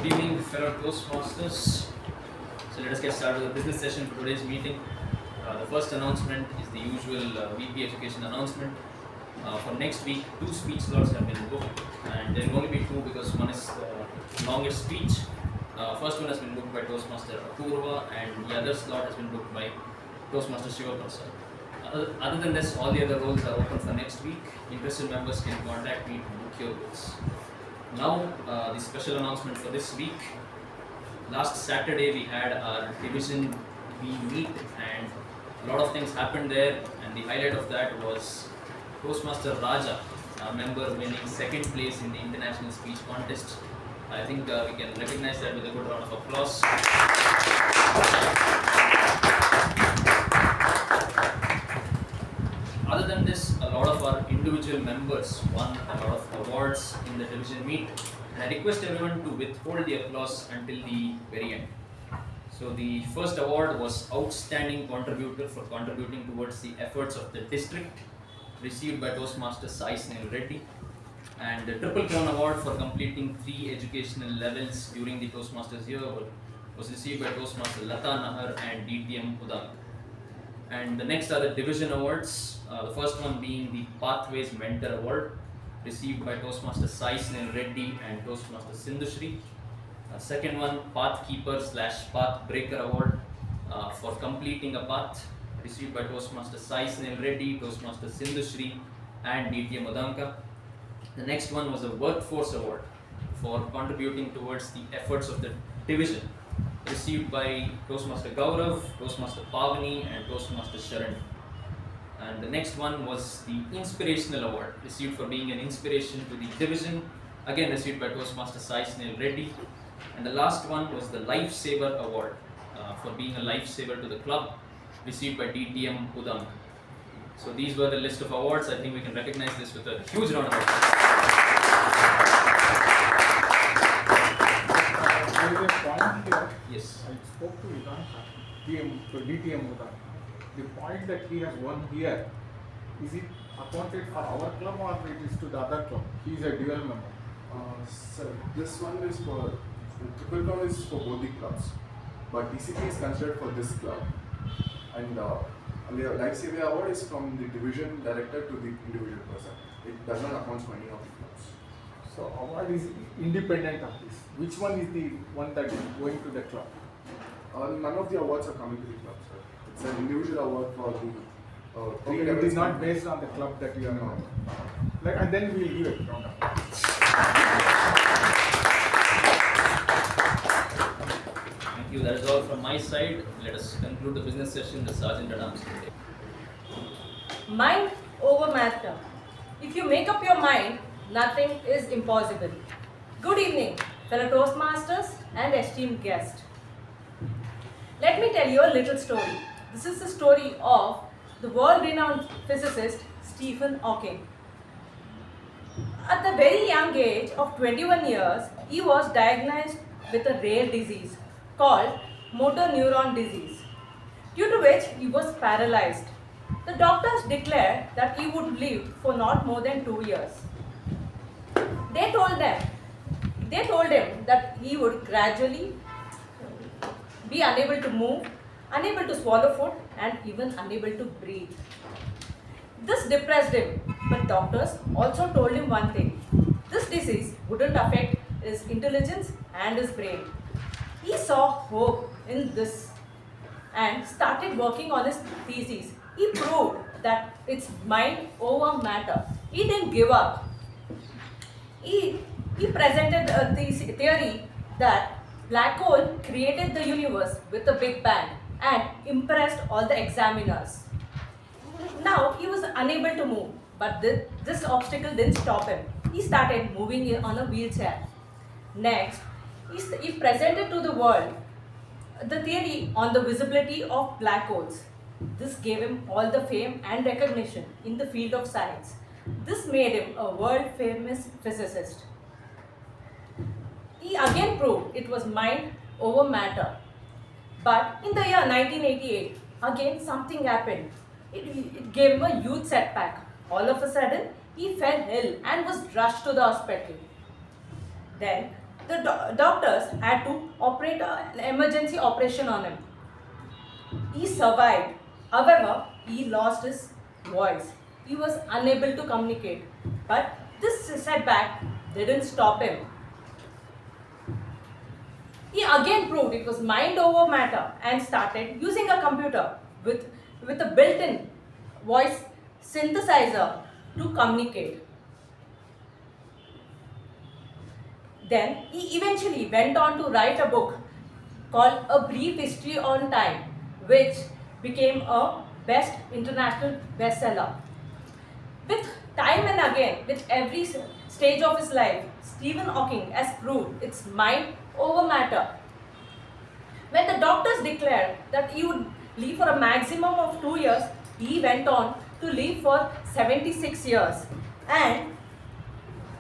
Good evening, fellow Toastmasters. So let us get started with the business session for today's meeting. The first announcement is the usual VP Education announcement. For next week, 2 speech slots have been booked, and there will only be 2 because one is the longest speech. First one has been booked by Toastmaster Apoorva, and the other slot has been booked by Toastmaster Shivaprasad. Other than this, all the other roles are open for next week. Interested members can contact me to book your roles. Now, the special announcement for this week. Last Saturday we had our Division B meet, and a lot of things happened there, and the highlight of that was Toastmaster Raja, our member, winning second place in the international speech contest. I think we can recognize that with a good round of applause. Other than this, a lot of our individual members won a lot of awards in the division meet, and I request everyone to withhold the applause until the very end. So the first award was Outstanding Contributor for contributing towards the efforts of the district, received by Toastmaster Sai Snehal Reddy, and the Triple Crown Award for completing 3 educational levels during the Toastmasters year was received by Toastmaster Latha and DTM Udanka. And the next are the division awards, the first one being the Pathways Mentor Award, received by Toastmaster Sai Snehal Reddy and Toastmaster Sindhushri. Second one, Pathkeeper/Path Breaker Award for completing a path, received by Toastmaster Sai Snehal Reddy, Toastmaster Sindhushri and DTM Udanka. The next one was a Workforce Award for contributing towards the efforts of the division, received by Toastmaster Gaurav, Toastmaster Pavani and Toastmaster Sharan. And the next one was the Inspirational Award, received for being an inspiration to the division, again received by Toastmaster Sai Snehal Reddy. And the last one was the Lifesaver Award for being a lifesaver to the club, received by DTM Udanka. So these were the list of awards. I think we can recognize this with a huge round of applause. There is a point here. Yes. I spoke to Udanka, DTM Udanka. The point that he has won here, is it accounted for our club or it is to the other club? He is a dual member. Sir, this one is for, Triple Crown is for both the clubs, but DCP is considered for this club. And the Lifesaver Award is from the division director to the individual person. It does not account for any of the clubs. So award is independent of this. Which one is the one that is going to the club? None of the awards are coming to the club, sir. It's an individual award for the three Okay, it levels. is not based on the club that you are No. on. And then we will give it round of applause. Thank you. That is all from my side. Let us conclude the business session. The Sergeant at Arms today. Mind over matter. If you make up your mind, nothing is impossible. Good evening, fellow Toastmasters and esteemed guests. Let me tell you a little story. This is the story of the world-renowned physicist Stephen Hawking. At the very young age of 21 years, he was diagnosed with a rare disease called motor neuron disease, due to which he was paralyzed. The doctors declared that he would live for not more than 2 years. They told him that he would gradually be unable to move, unable to swallow food, and even unable to breathe. This depressed him, but doctors also told him one thing: this disease wouldn't affect his intelligence and his brain. He saw hope in this and started working on his thesis. He proved that it's mind over matter. He didn't give up. He presented a theory that black hole created the universe with a big bang and impressed all the examiners. Now he was unable to move, but this obstacle didn't stop him. He started moving on a wheelchair. Next, he presented to the world the theory on the visibility of black holes. This gave him all the fame and recognition in the field of science. This made him a world-famous physicist. He again proved it was mind over matter. But in the year 1988, again something happened. It gave him a huge setback. All of a sudden, he fell ill and was rushed to the hospital. Then, the doctors had to operate an emergency operation on him. He survived. However, he lost his voice. He was unable to communicate. But this setback didn't stop him. He again proved it was mind over matter and started using a computer with a built-in voice synthesizer to communicate. Then he eventually went on to write a book called A Brief History on Time, which became a best international bestseller. With time and again, with every stage of his life, Stephen Hawking has proved it's mind over matter. When the doctors declared that he would live for a maximum of 2 years, he went on to live for 76 years. And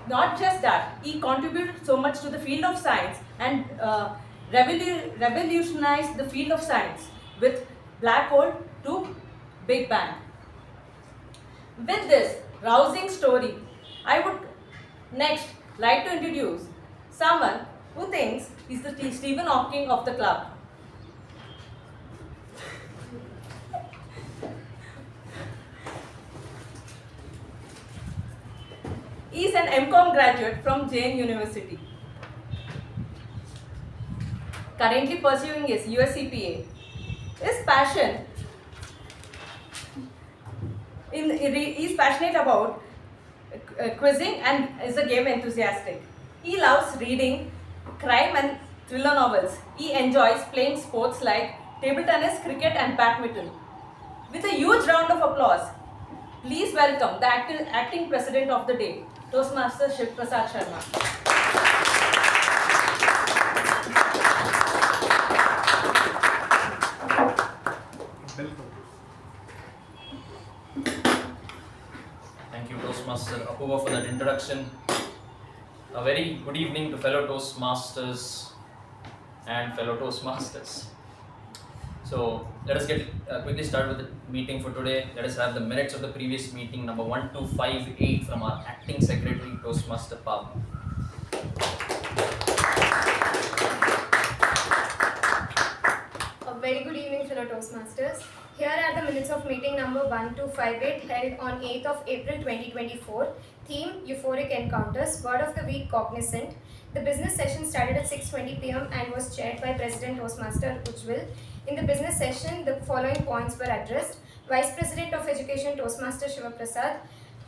not just that, he contributed so much to the field of science and revolutionized the field of science with black hole to Big Bang. With this rousing story, I would next like to introduce someone who thinks he's the Stephen Hawking of the club. He is an MCom graduate from Jain University. Currently pursuing his USCPA. His passion he's passionate about quizzing and is a game enthusiastic. He loves reading crime and thriller novels. He enjoys playing sports like table tennis, cricket and badminton. With a huge round of applause, please welcome the acting president of the day, Toastmasters Shivaprasad Sharma. Thank you, Toastmaster Apoorva, for that introduction. A very good evening to fellow Toastmasters and fellow Toastmasters. So let us get quickly started with the meeting for today. Let us have the minutes of the previous meeting, number 1258, from our acting secretary, Toastmaster Pavani. A very good evening, fellow Toastmasters. Here are the minutes of meeting number 1258 held on 8th of April 2024. Theme: Euphoric Encounters. Word of the week: cognizant. The business session started at 6:20 p.m. and was chaired by President Toastmaster Ujjwal. In the business session, the following points were addressed. Vice President of Education Toastmaster Shivaprasad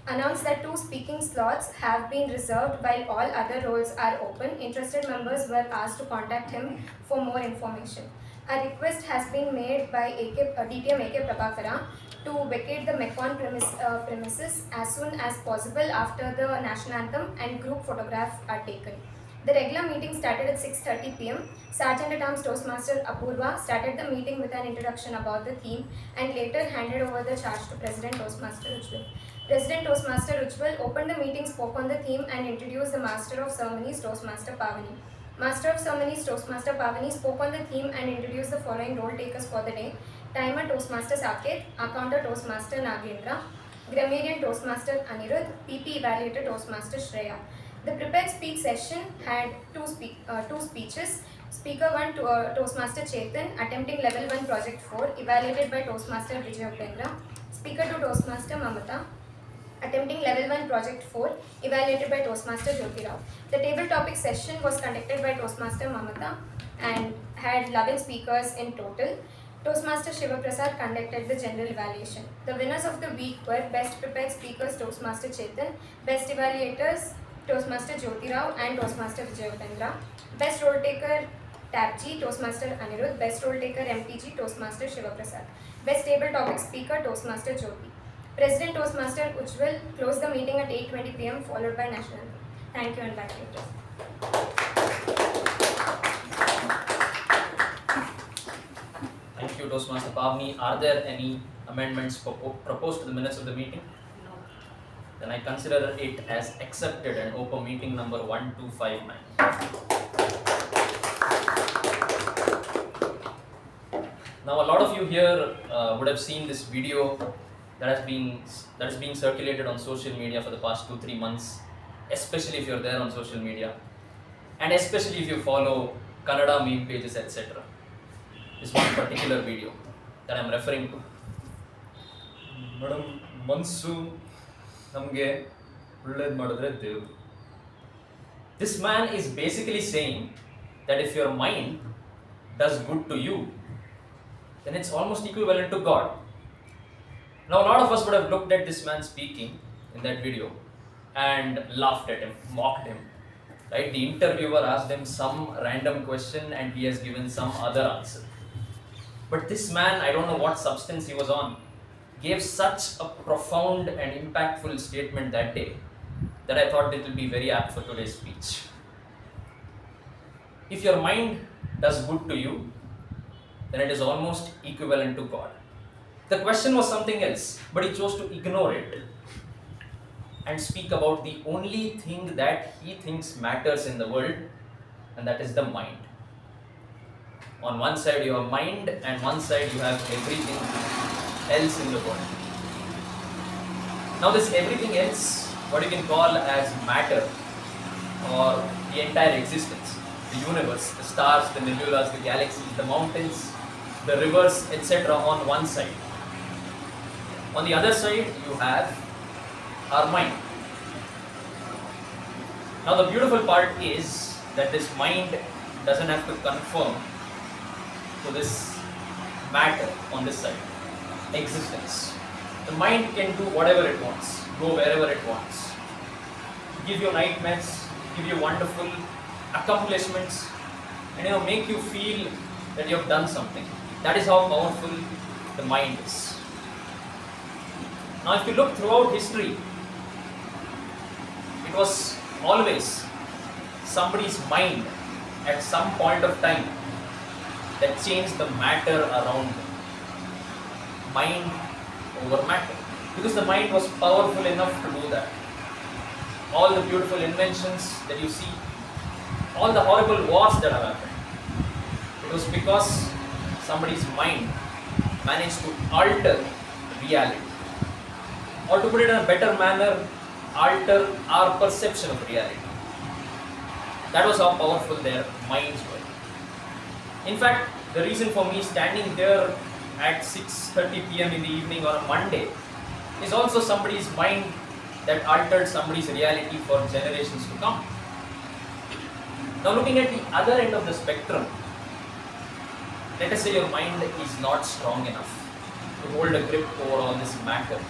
announced that 2 speaking slots have been reserved while all other roles are open. Interested members were asked to contact him for more information. A request has been made by DTM K Prabhakara to vacate the Mekon premises as soon as possible after the national anthem and group photograph are taken. The regular meeting started at 6:30 p.m. Sergeant at Arms Toastmaster Apoorva started the meeting with an introduction about the theme and later handed over the charge to President Toastmaster Ujjwal. President Toastmaster Ujjwal opened the meeting, spoke on the theme and introduced the Master of Ceremonies Toastmaster Pavani. Master of Ceremonies Toastmaster Pavani spoke on the theme and introduced the following role takers for the day: Timer Toastmaster Saketh, Accounter Toastmaster Nagendra, Grammarian Toastmaster Anirudh, PP Evaluator Toastmaster Shreya. The prepared speak session had two speeches. Speaker 1 Toastmaster Chetan, attempting level 1 project 4, evaluated by Toastmaster Vijay Upendra. Speaker 2 Toastmaster Mamatha, attempting level 1 project 4, evaluated by Toastmaster Jyothi. The table topic session was conducted by Toastmaster Mamatha and had 11 speakers in total. Toastmaster Shivaprasad conducted the general evaluation. The winners of the week were Best Prepared Speakers Toastmaster Chetan, Best Evaluators Toastmaster Jyothi and Toastmaster Vijay Upendra, Best Role Taker TAPG Toastmaster Anirudh, Best Role Taker MTG Toastmaster Shivaprasad, Best Table Topic Speaker Toastmaster Jyothi. President Toastmaster Ujjwal closed the meeting at 8:20 p.m. followed by national anthem. Thank you and back to you. Thank you, Toastmaster Pavani. Are there any amendments proposed to the minutes of the meeting? No. Then I consider it as accepted and open meeting number 1259. Now, a lot of you here would have seen this video that is being circulated on social media for the past 2-3 months, especially if you're there on social media. and especially if you follow Kannada meme pages, etc. This one particular video that I'm referring to. Madam, Mansu namge ಒಳ್ಳೇದು ಮಾಡಿದ್ರೆ ದೇವ್ರು. This man is basically saying that if your mind does good to you, then it's almost equivalent to God. Now a lot of us would have looked at this man speaking in that video and laughed at him, mocked him. Right? The interviewer asked him some random question and he has given some other answer. But this man, I don't know what substance he was on, gave such a profound and impactful statement that day that I thought it will be very apt for today's speech. If your mind does good to you, then it is almost equivalent to God. The question was something else, but he chose to ignore it and speak about the only thing that he thinks matters in the world, and that is the mind. On one side you have mind, and one side you have everything else in the world. Now this everything else, what you can call as matter, or the entire existence, the universe, the stars, the nebulas, the galaxies, the mountains, the rivers, etc. on one side. On the other side you have our mind. Now the beautiful part is that this mind doesn't have to conform to this matter on this side, existence. The mind can do whatever it wants, go wherever it wants, give you nightmares, give you wonderful accomplishments, and make you feel that you have done something. That is how powerful the mind is. Now if you look throughout history, it was always somebody's mind at some point of time that changed the matter around them. Mind over matter. Because the mind was powerful enough to do that. All the beautiful inventions that you see, all the horrible wars that have happened, it was because somebody's mind managed to alter reality. Or to put it in a better manner, alter our perception of reality. That was how powerful their minds were. In fact, the reason for me standing there at 6:30 p.m. in the evening on a Monday is also somebody's mind that altered somebody's reality for generations to come. Now looking at the other end of the spectrum, let us say your mind is not strong enough to hold a grip over all this matter.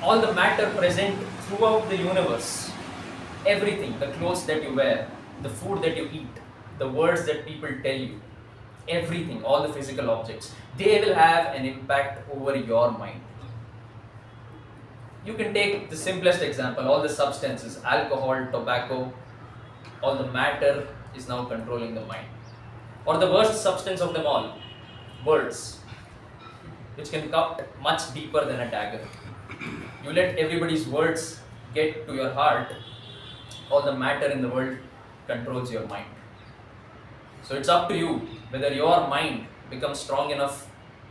All the matter present throughout the universe, everything, the clothes that you wear, the food that you eat, the words that people tell you, everything, all the physical objects, they will have an impact over your mind. You can take the simplest example, all the substances, alcohol, tobacco, all the matter is now controlling the mind. Or the worst substance of them all, words, which can cut much deeper than a dagger. You let everybody's words get to your heart, all the matter in the world controls your mind. So it's up to you whether your mind becomes strong enough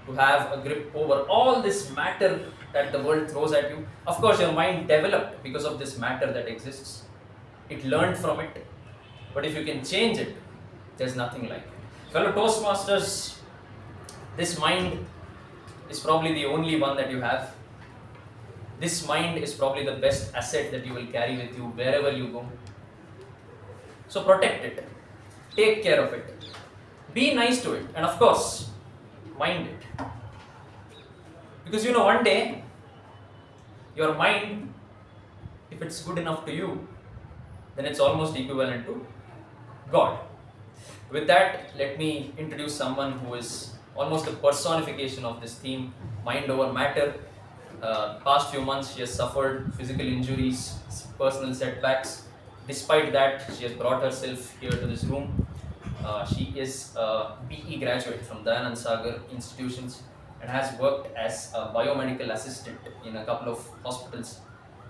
to have a grip over all this matter that the world throws at you. Of course, your mind developed because of this matter that exists. It learned from it. But if you can change it, there's nothing like it. Fellow Toastmasters, this mind is probably the only one that you have. This mind is probably the best asset that you will carry with you wherever you go. So protect it. Take care of it. Be nice to it. And of course, mind it. Because one day, your mind, if it's good enough to you, then it's almost equivalent to God. With that, let me introduce someone who is almost the personification of this theme, mind over matter. Past few months, she has suffered physical injuries, personal setbacks. Despite that, she has brought herself here to this room. She is a BE graduate from Dayanand Sagar institutions and has worked as a biomedical assistant in a couple of hospitals.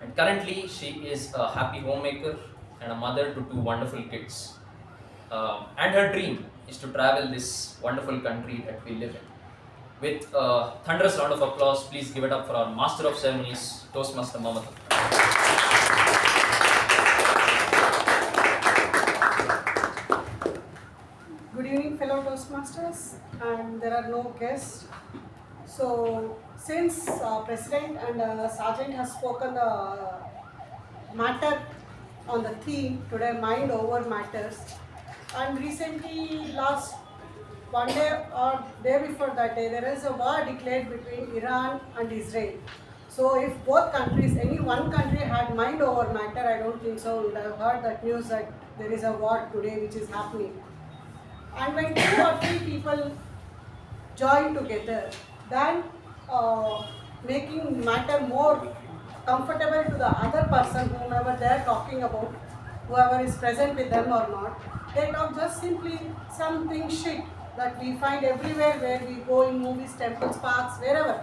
And currently, she is a happy homemaker and a mother to 2 wonderful kids. And her dream is to travel this wonderful country that we live in. With a thunderous round of applause, please give it up for our Master of Ceremonies, Toastmaster Mamatha. there are no guests. So since President and Sergeant has spoken the matter on the theme today, mind over matters, and recently last one day or day before that day, there is a war declared between Iran and Israel. So if both countries, any one country had mind over matter, I don't think so. We would have heard that news that there is a war today which is happening. And when 2 or 3 people join together, then making matter more comfortable to the other person, whomever they are talking about, whoever is present with them or not, they talk just simply something shit that we find everywhere where we go in movies, temples, parks, wherever.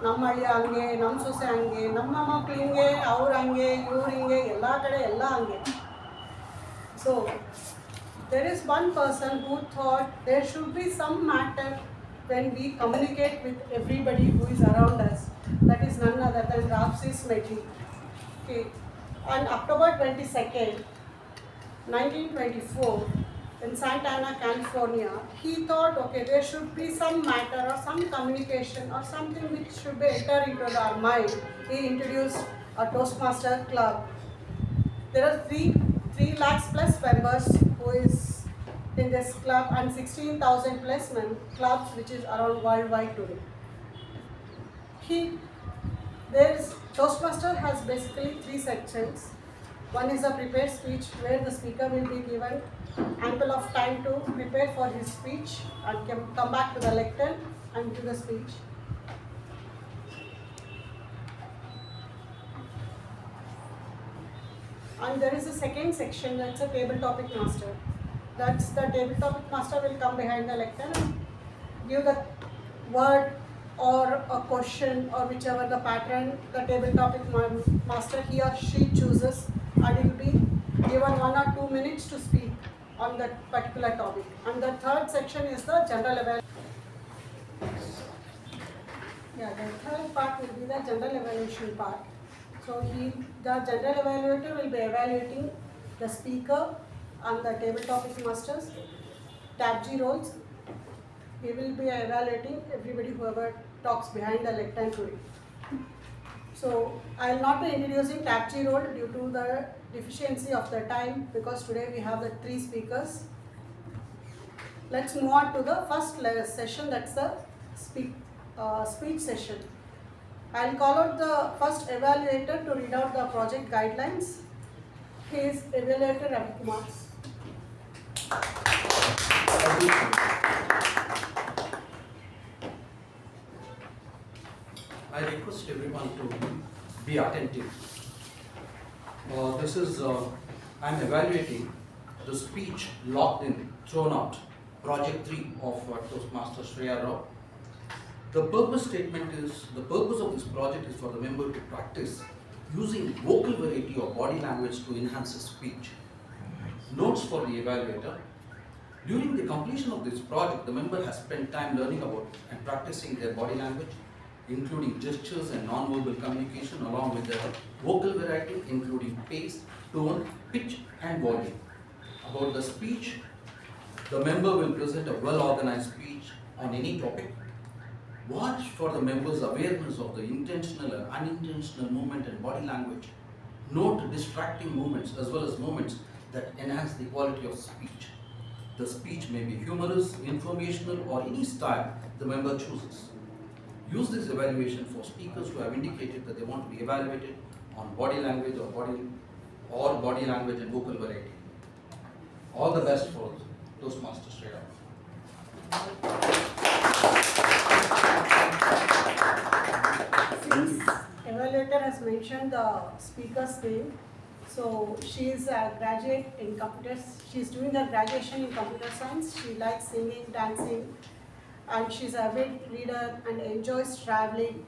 ನಮ್ಮ ಹಳ್ಳಿ ಹಂಗೆ, ನಮ್ಮ ಸೊಸೆ ಹಂಗೆ, ನಮ್ಮ ಮಕ್ಳು ಹಿಂಗೆ, ಅವ್ರು ಹಂಗೆ, ಇವ್ರು ಹಿಂಗೆ, ಎಲ್ಲ ಕಡೆ ಎಲ್ಲ ಹಂಗೆ. So there is one person who thought there should be some matter when we communicate with everybody who is around us. That is none other than Rapsis Medley. Okay. On October 22nd, 1924, in Santa Ana, California, he thought, okay, there should be some matter or some communication or something which should be enter into our mind. He introduced a Toastmaster club. There are 3 lakhs plus members who is in this club and 16,000 plus clubs which is around worldwide today. Toastmaster has basically 3 sections. One is a prepared speech where the speaker will be given ample of time to prepare for his speech and come back to the lectern and do the speech. And there is a second section, that's a table topic master. That's the table topic master will come behind the lectern and give the word or a question or whichever the pattern the table topic master he or she chooses, and it will be given 1 or 2 minutes to speak on that particular topic. And the third section is the general evaluation. Yeah, the third part will be the general evaluation part. So the general evaluator will be evaluating the speaker and the table topic masters, TAPG roles. He will be evaluating everybody whoever talks behind the lectern today. So I will not be introducing TAPG role due to the deficiency of the time, because today we have the 3 speakers. Let's move on to the first session, that's the speech session. I will call out the first evaluator to read out the project guidelines. He is Evaluator Ravikumar. I request everyone to be attentive. I'm evaluating the speech locked in, thrown out, project 3 of Toastmaster Shreya. The purpose of this project is for the member to practice using vocal variety or body language to enhance his speech. Notes for the evaluator. During the completion of this project, the member has spent time learning about and practicing their body language, including gestures and non-verbal communication, along with the vocal variety, including pace, tone, pitch, and volume. About the speech, the member will present a well-organized speech on any topic. Watch for the member's awareness of the intentional and unintentional movement and body language. Note distracting movements as well as movements that enhance the quality of speech. The speech may be humorous, informational, or any style the member chooses. Use this evaluation for speakers who have indicated that they want to be evaluated on body language or body language and vocal variety. All the best for Toastmasters Shreya. Since evaluator has mentioned the speaker's name, so she is a graduate in computers. She is doing her graduation in computer science. She likes singing, dancing, and she's a avid reader and enjoys traveling.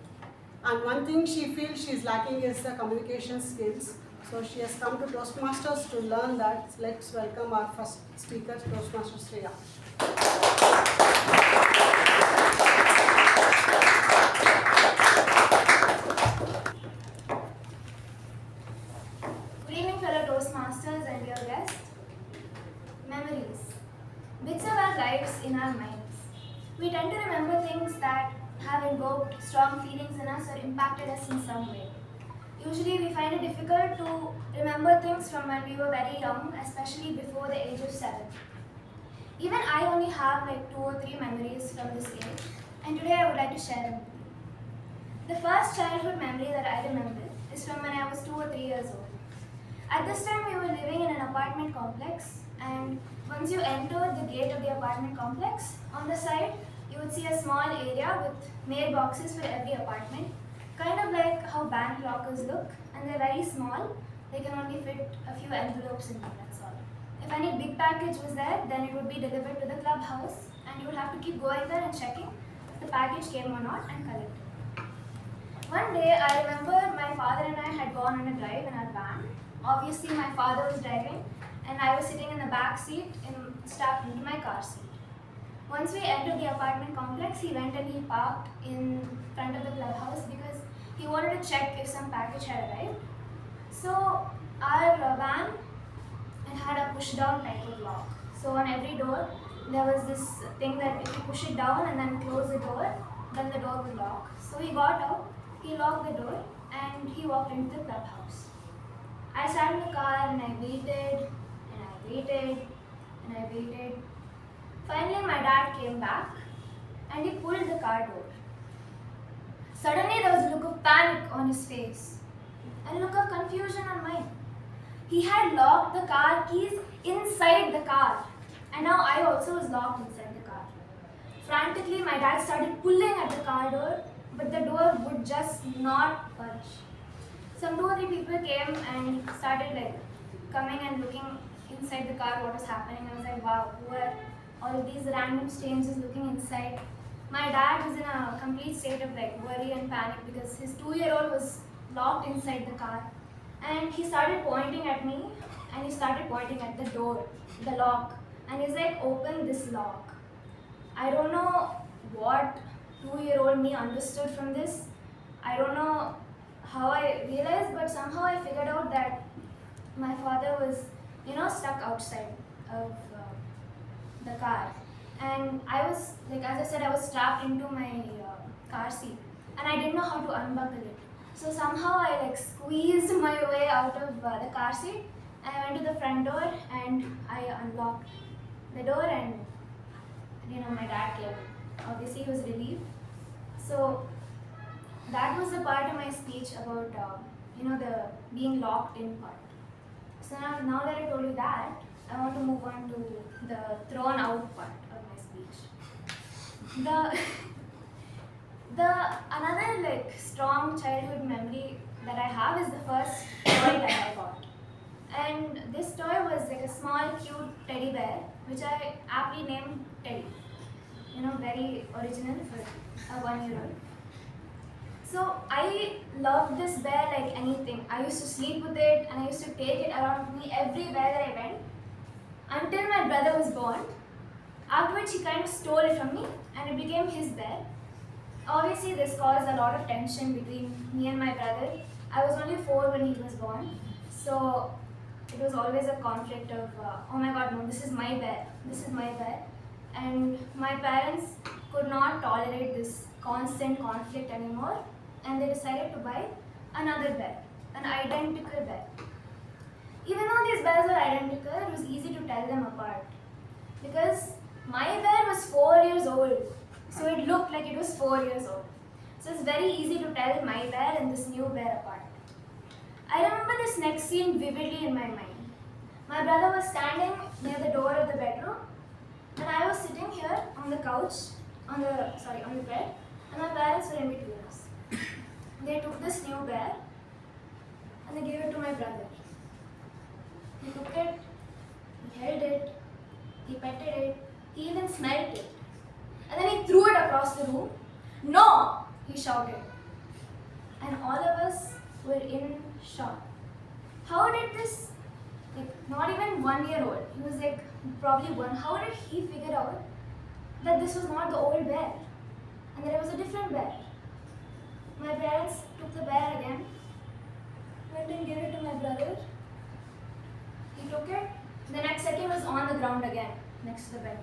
And one thing she feels she's lacking is the communication skills. So she has come to Toastmasters to learn that. Let's welcome our first speaker, Toastmaster Shreya. Good evening, fellow Toastmasters and dear guests. Memories. Bits of our lives in our minds. We tend to remember things that have invoked strong feelings in us or impacted us in some way. Usually we find it difficult to remember things from when we were very young, especially before the age of 7. Even I only have like 2 or 3 memories from this age, and today I would like to share them with you. The first childhood memory that I remember is from when I was 2 or 3 years old. At this time we were living in an apartment complex, and once you enter the gate of the apartment complex, on the side you would see a small area with mailboxes for every apartment, kind of like how bank lockers look, and they're very small. They can only fit a few envelopes in them, that's all. If any big package was there, then it would be delivered to the clubhouse, and you would have to keep going there and checking if the package came or not and collect it. One day, I remember my father and I had gone on a drive in our van. Obviously, my father was driving, and I was sitting in the back seat strapped into my car seat. Once we entered the apartment complex, he went and he parked in front of the clubhouse because he wanted to check if some package had arrived. So our van, it had a push down type of lock. So on every door there was this thing that if you push it down and then close the door, then the door would lock. So he got out, he locked the door, and he walked into the clubhouse. I sat in the car and I waited and I waited and I waited. Finally my dad came back and he pulled the car door. Suddenly there was a look of panic on his face and a look of confusion on mine. He had locked the car keys inside the car, and now I also was locked inside the car. Frantically, my dad started pulling at the car door, but the door would just not budge. Some 2 or 3 people came and started like coming and looking inside the car what was happening. I was like, wow, who are all of these random strangers looking inside? My dad was in a complete state of like worry and panic because his 2-year-old was locked inside the car. And he started pointing at me and he started pointing at the door, the lock. And he's like, open this lock. I don't know what 2-year-old me understood from this. I don't know how I realized, but somehow I figured out that my father was, stuck outside of the car. And I was, like as I said, I was strapped into my car seat. And I didn't know how to unbuckle it. So somehow I squeezed my way out of the car seat, and I went to the front door and I unlocked the door, and my dad came. Obviously he was relieved. So that was the part of my speech about the being locked in part. So now that I told you that, I want to move on to the thrown out part of my speech. Another strong childhood memory that I have is the first toy that I got. And this toy was like a small cute teddy bear, which I aptly named Teddy. Very original for a 1-year-old. So I loved this bear like anything. I used to sleep with it and I used to take it around with me everywhere that I went until my brother was born. After which he kind of stole it from me and it became his bear. Obviously this caused a lot of tension between me and my brother. I was only 4 when he was born. So it was always a conflict of, oh my god, no, this is my bear. This is my bear. And my parents could not tolerate this constant conflict anymore, and they decided to buy another bear, an identical bear. Even though these bears were identical, it was easy to tell them apart because my bear was 4 years old, so it looked like it was 4 years old. So it's very easy to tell my bear and this new bear apart. I remember this next scene vividly in my mind. My brother was standing near the door of the bedroom, and I was sitting here on the couch, on the bed, and my parents were in between us. They took this new bear and they gave it to my brother. He took it, he held it, he petted it, he even smelled it. And then he threw it across the room. No! He shouted. And all of us were in shock. How did this, not even 1-year-old, he was probably 1, how did he figure out that this was not the old bear and that it was a different bear? My parents took the bear again, went and gave it to my brother. He took it, the next second was on the ground again, next to the bed.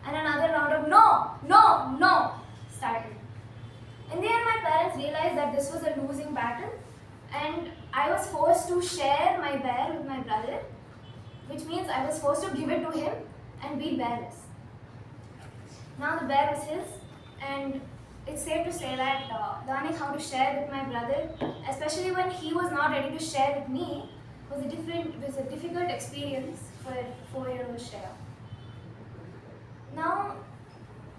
and another round of no, no, no started. In the end, my parents realized that this was a losing battle, and I was forced to share my bear with my brother, which means I was forced to give it to him and be bearless. Now the bear was his, and it's safe to say that learning how to share with my brother, especially when he was not ready to share with me, was a difficult experience for 4-year-old Shreya. Now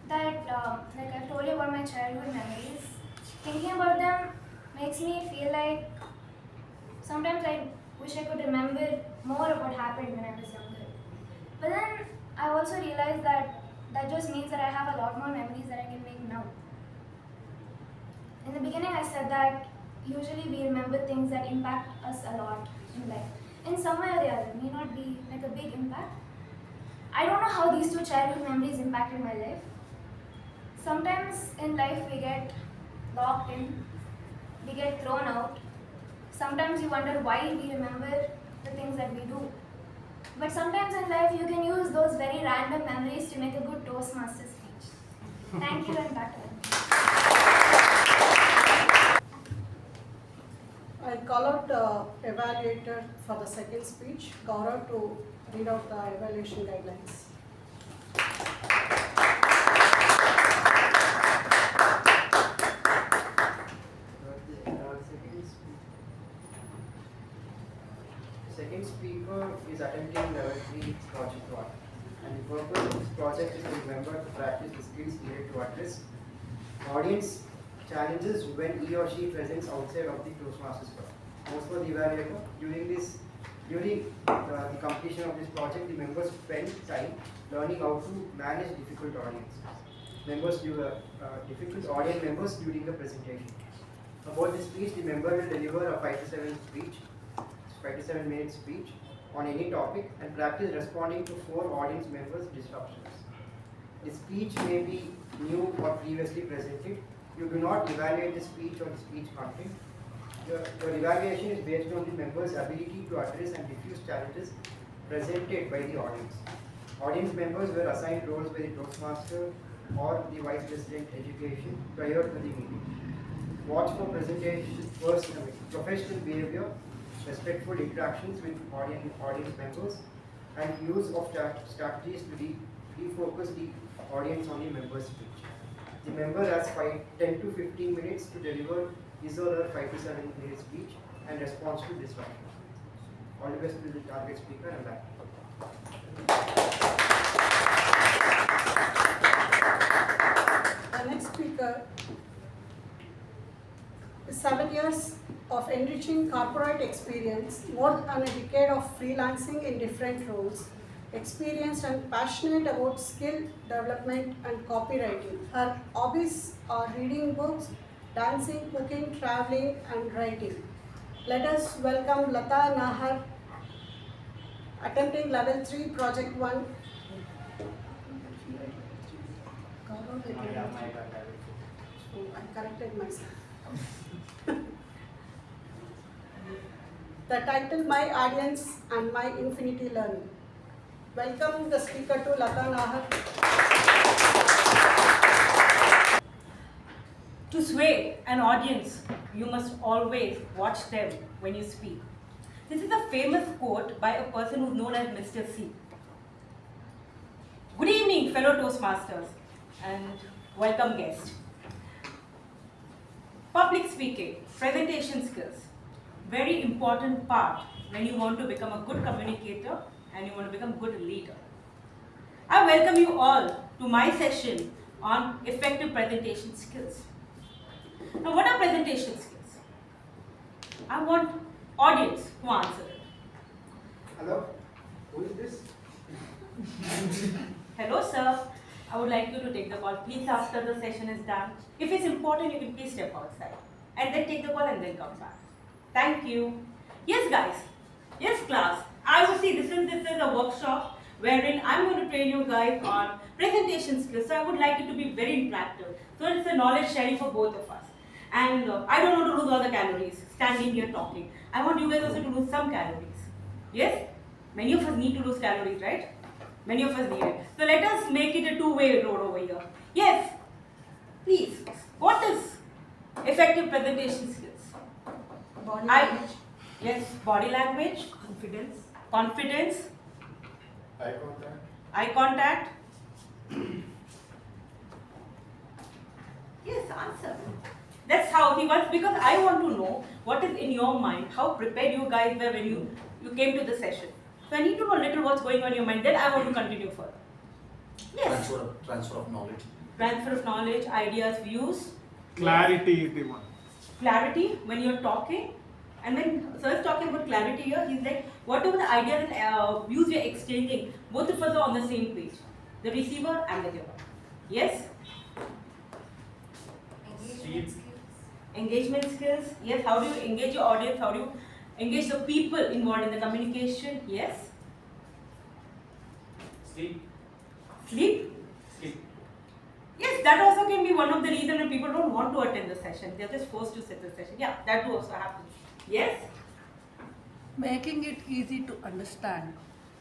that like I've told you about my childhood memories, thinking about them makes me feel like sometimes I wish I could remember more of what happened when I was younger. But then I also realized that that just means that I have a lot more memories that I can make now. In the beginning, I said that usually we remember things that impact us a lot in life. In some way or the other, it may not be like a big impact. I don't know how these two childhood memories impacted my life. Sometimes in life we get locked in, we get thrown out. Sometimes you wonder why we remember the things that we do. But sometimes in life you can use those very random memories to make a good Toastmasters speech. Thank you and back to you. I call out the evaluator for the second speech, Gaurav, to read out the evaluation guidelines. Second speaker is attempting level 3 project 1, and the purpose of this project is to remember to practice the skills needed to address audience challenges when he or she presents outside of the Toastmasters club. As for the evaluator, during the completion of this project, the members spend time learning how to manage difficult audiences. Difficult audience members during the presentation. About this speech, the member will deliver a 5 to 7 minute speech on any topic and practice responding to 4 audience members' disruptions. The speech may be new or previously presented. You do not evaluate the speech or the speech content. Your evaluation is based on the member's ability to address and diffuse challenges presented by the audience. Audience members were assigned roles by the Toastmaster or the Vice President Education prior to the meeting. Watch for professional behavior, respectful interactions with audience members, and use of strategies to refocus the audience on the member's speech. The member has 10 to 15 minutes to deliver his or her 5 to 7 minute speech and response to disruption. All the best to the target speaker and back. The next speaker is 7 years of enriching corporate experience, more than a decade of freelancing in different roles, experienced and passionate about skill development and copywriting. Her hobbies are reading books, dancing, cooking, traveling, and writing. Let us welcome Latha Nahar, attempting level 3, project 1. Oh, I corrected myself. The title, My Audience and My Infinity Learning. Welcome the speaker to Latha Nahar. To sway an audience, you must always watch them when you speak. This is a famous quote by a person who's known as Mr. C. Good evening, fellow Toastmasters, and welcome guests. Public speaking, presentation skills, very important part when you want to become a good communicator and you want to become a good leader. I welcome you all to my session on effective presentation skills. Now, what are presentation skills? I want audience to answer it. Hello? Who is this? Hello, sir. I would like you to take the call. Please, after the session is done. If it's important, you can please step outside and then take the call and then come back. Thank you. Yes, guys. Yes, class. I will see this is a workshop wherein I'm going to train you guys on presentation skills. So I would like it to be very interactive. So it's a knowledge sharing for both of us. And I don't want to lose all the calories standing here talking. I want you guys also to lose some calories. Yes? Many of us need to lose calories, right? Many of us need it. So let us make it a two-way road over here. Yes, please. What is effective presentation skills? Body I- language, Yes, body language, confidence, Eye contact. eye contact. Yes, answer. That's how he wants, because I want to know what is in your mind, how prepared you guys were when you came to the session. So I need to know a little what's going on in your mind, then I want to continue further. Yes. Transfer of knowledge. Transfer of knowledge, ideas, views. Clarity is the one. Clarity when you're talking. And when sir is talking about clarity here, he's like, whatever the ideas and views we are exchanging, both of us are on the same page. The receiver and the giver. Yes? Engagement skills. Yes, how do you engage your audience? How do you engage the people involved in the communication? Yes? Sleep. Sleep? Sleep. Yes, that also can be one of the reasons when people don't want to attend the session. They're just forced to sit the session. Yeah, that too also happens. Yes? Making it easy to understand.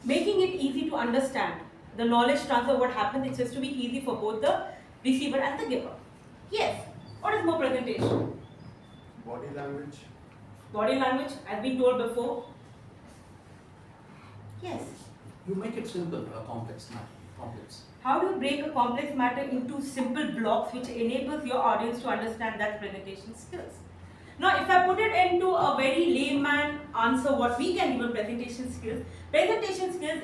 Making it easy to understand. The knowledge transfer, what happens, it's just to be easy for both the receiver and the giver. Yes. What is more presentation? Body language. Body language, as been told before. Yes. You make it simple, complex, not complex. How do you break a complex matter into simple blocks which enables your audience to understand that presentation skills? Now, if I put it into a very layman answer, what we can give on presentation skills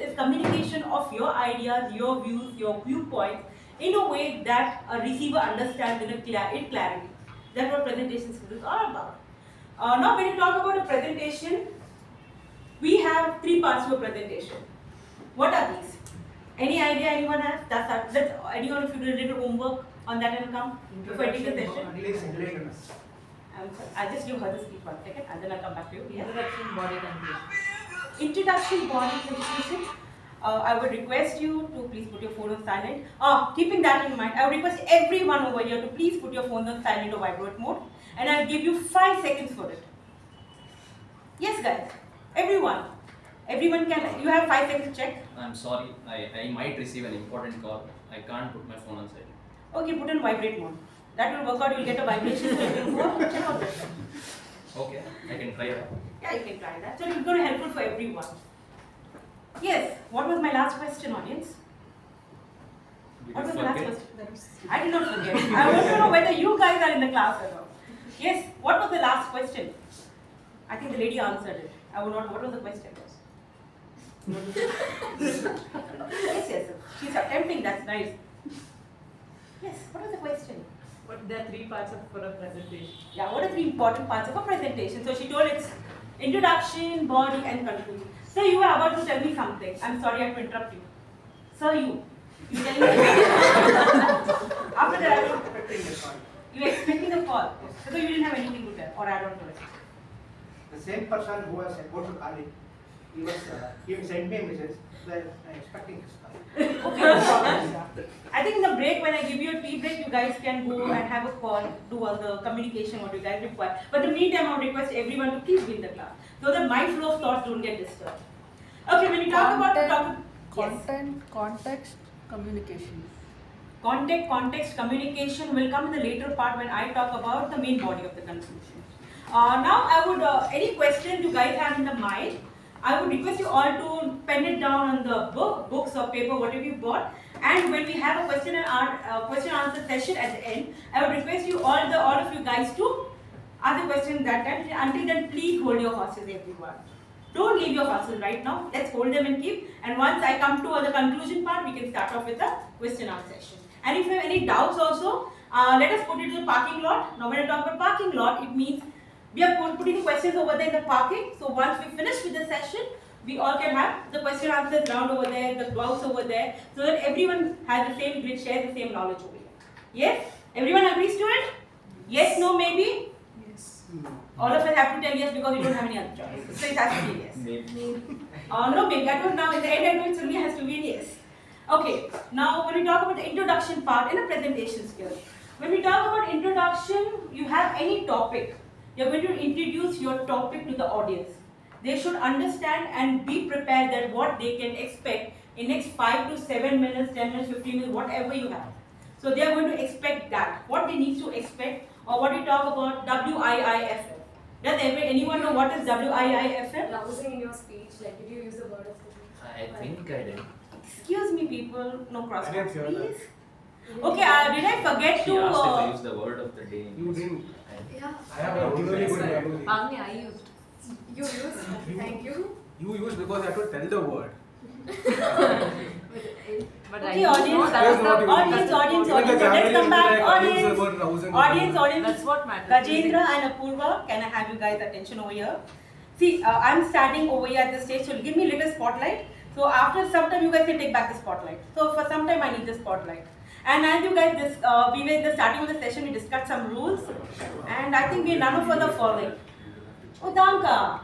is communication of your ideas, your views, your viewpoints in a way that a receiver understands in clarity. That's what presentation skills is all about. Now, when you talk about a presentation, we have three parts to a presentation. What are these? Any idea anyone has? That's anyone of you do a little homework on that and come before I take the session? I'm sorry, I'll just give her the speak 1 second and then I'll come back to you. Yes? Introduction, body confusion. Introduction, body communication. I would request you to please put your phone on silent. Keeping that in mind, I would request everyone over here to please put your phone on silent or vibrate mode, and I'll give you 5 seconds for it. Yes, guys. Everyone can. You have 5 seconds to check. I'm sorry, I might receive an important call. I can't put my phone on silent. Okay, put in vibrate mode. That will work out. You'll get a vibration. So you will go check out this. Okay, I can try that. Yeah, you can try that. So it's going to be helpful for everyone. Yes. What was my last question, audience? Did What you was the last forget? question? I did not forget. I want to know whether you guys are in the class or not. Yes. What was the last question? I think the lady answered it. I would not. What was the question? Yes. She's attempting. That's nice. Yes. What was the question? What there are 3 parts for a presentation. Yeah. What are 3 important parts of a presentation? So she told it's introduction, body, and conclusion. So you were about to tell me something. I'm sorry I have to interrupt you. Sir, you tell me. After that, I will. You were expecting a call. So you didn't have anything to tell or add on to it. The same person who was supposed to call it, he sent me a message that I'm expecting his call. Okay. I think in the break, when I give you a tea break, you guys can go and have a call, do all the communication what you guys require. But in the meantime, I would request everyone to please be in the class so that my flow of thoughts don't get disturbed. Okay, when you talk about the topic, Content, context, communication. context, communication will come in the later part when I talk about the main body of the conclusion. Now, I would any questions you guys have in the mind, I would request you all to pen it down on the books or paper, whatever you bought. And when we have a question answer session at the end, I would request you all of you guys to ask the question that time. Until then, please hold your horses, everyone. Don't leave your horses right now. Let's hold them and keep. And once I come to the conclusion part, we can start off with the question answer session. And if you have any doubts also, let us put it to the parking lot. Now, when I talk about parking lot, it means we are putting questions over there in the parking. So once we finish with the session, we all can have the question answers round over there, the doubts over there, so that everyone has the same grid, shares the same knowledge over here. Yes? Everyone agrees to it? Yes, no, maybe? Yes. All of us have to tell yes because we don't have any other choice. So it has to be yes. Maybe. No, maybe. I don't know. In the end, I know it only has to be yes. Okay. Now, when we talk about the introduction part in a presentation skill, when we talk about introduction, you have any topic. You're going to introduce your topic to the audience. They should understand and be prepared that what they can expect in next 5 to 7 minutes, 10 minutes, 15 minutes, whatever you have. So they are going to expect that. What they need to expect, or what we talk about WIIFF. Does anyone know what is WIIFF? Rousing in your speech, like did you use the word of the week? I think I did. Excuse me, people. No cross I didn't talks, hear that. please. Okay, did I forget She to? asked if I used the word of the day. You didn't. Yeah. I have a really good memory. Pavani, I used. You used. Thank you. You used because I have to tell the word. But Okay, I audience, That is not even- audience. Even the Let's grammar come is back. like, I use the Audience, word rousing. audience. That's what matters. Gajendra and Apoorva, can I have you guys' attention over here? See, I'm standing over here at the stage, so give me a little spotlight. So after some time, you guys can take back the spotlight. So for some time, I need the spotlight. And as you guys, we were in the starting of the session, we discussed some rules, and I think we none of us are following. Udanka.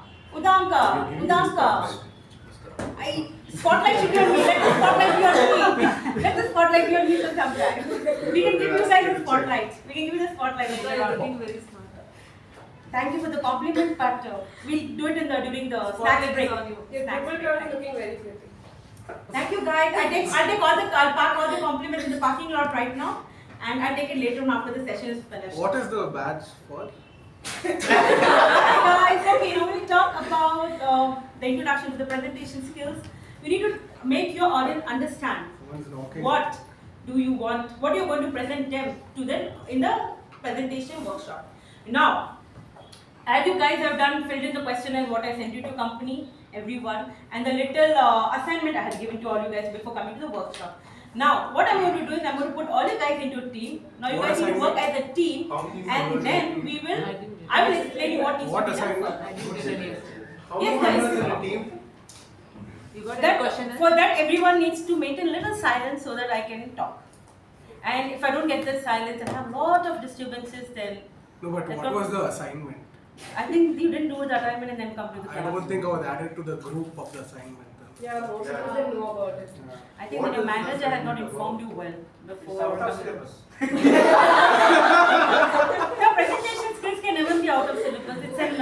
Spotlight should be on me. Let the spotlight be on me. Let the spotlight be on me for some time. We can give you guys the spotlight. We can give you the spotlight later on. Looking very smart. Thank you for the compliment, but we'll do it during the snack break. on you. Your Snack purple break. girl is looking very pretty. Thank you, guys. I'll park all the compliments in the parking lot right now, and I'll take it later on after the session is finished. What is the badge for? Guys, okay, now we'll talk about the introduction to the presentation skills. You need to make your audience understand Someone's knocking. what do you want, what you're going to present them to them in the presentation workshop. Now, as you guys have filled in the questionnaire what I sent you to company, everyone, and the little assignment I had given to all you guys before coming to the workshop. Now, what I'm going to do is I'm going to put all you guys into a team. Now you What guys need to work assignment? as a team, How many and members then in we the will, I didn't get I will explain you what needs What to be done. assignment? I didn't get any. How Yes, many guys. members in the team? You got any That, question? for that, everyone needs to maintain a little silence so that I can talk. And if I don't get the silence and have a lot of disturbances, then No, but That's what what- was the assignment? I think you didn't do the assignment and then come to the I class. don't think I was added to the group of the assignment. Yeah, most of us didn't know about it. I think that your manager has not informed you well before. The presentation skills can never be out of syllabus. It's an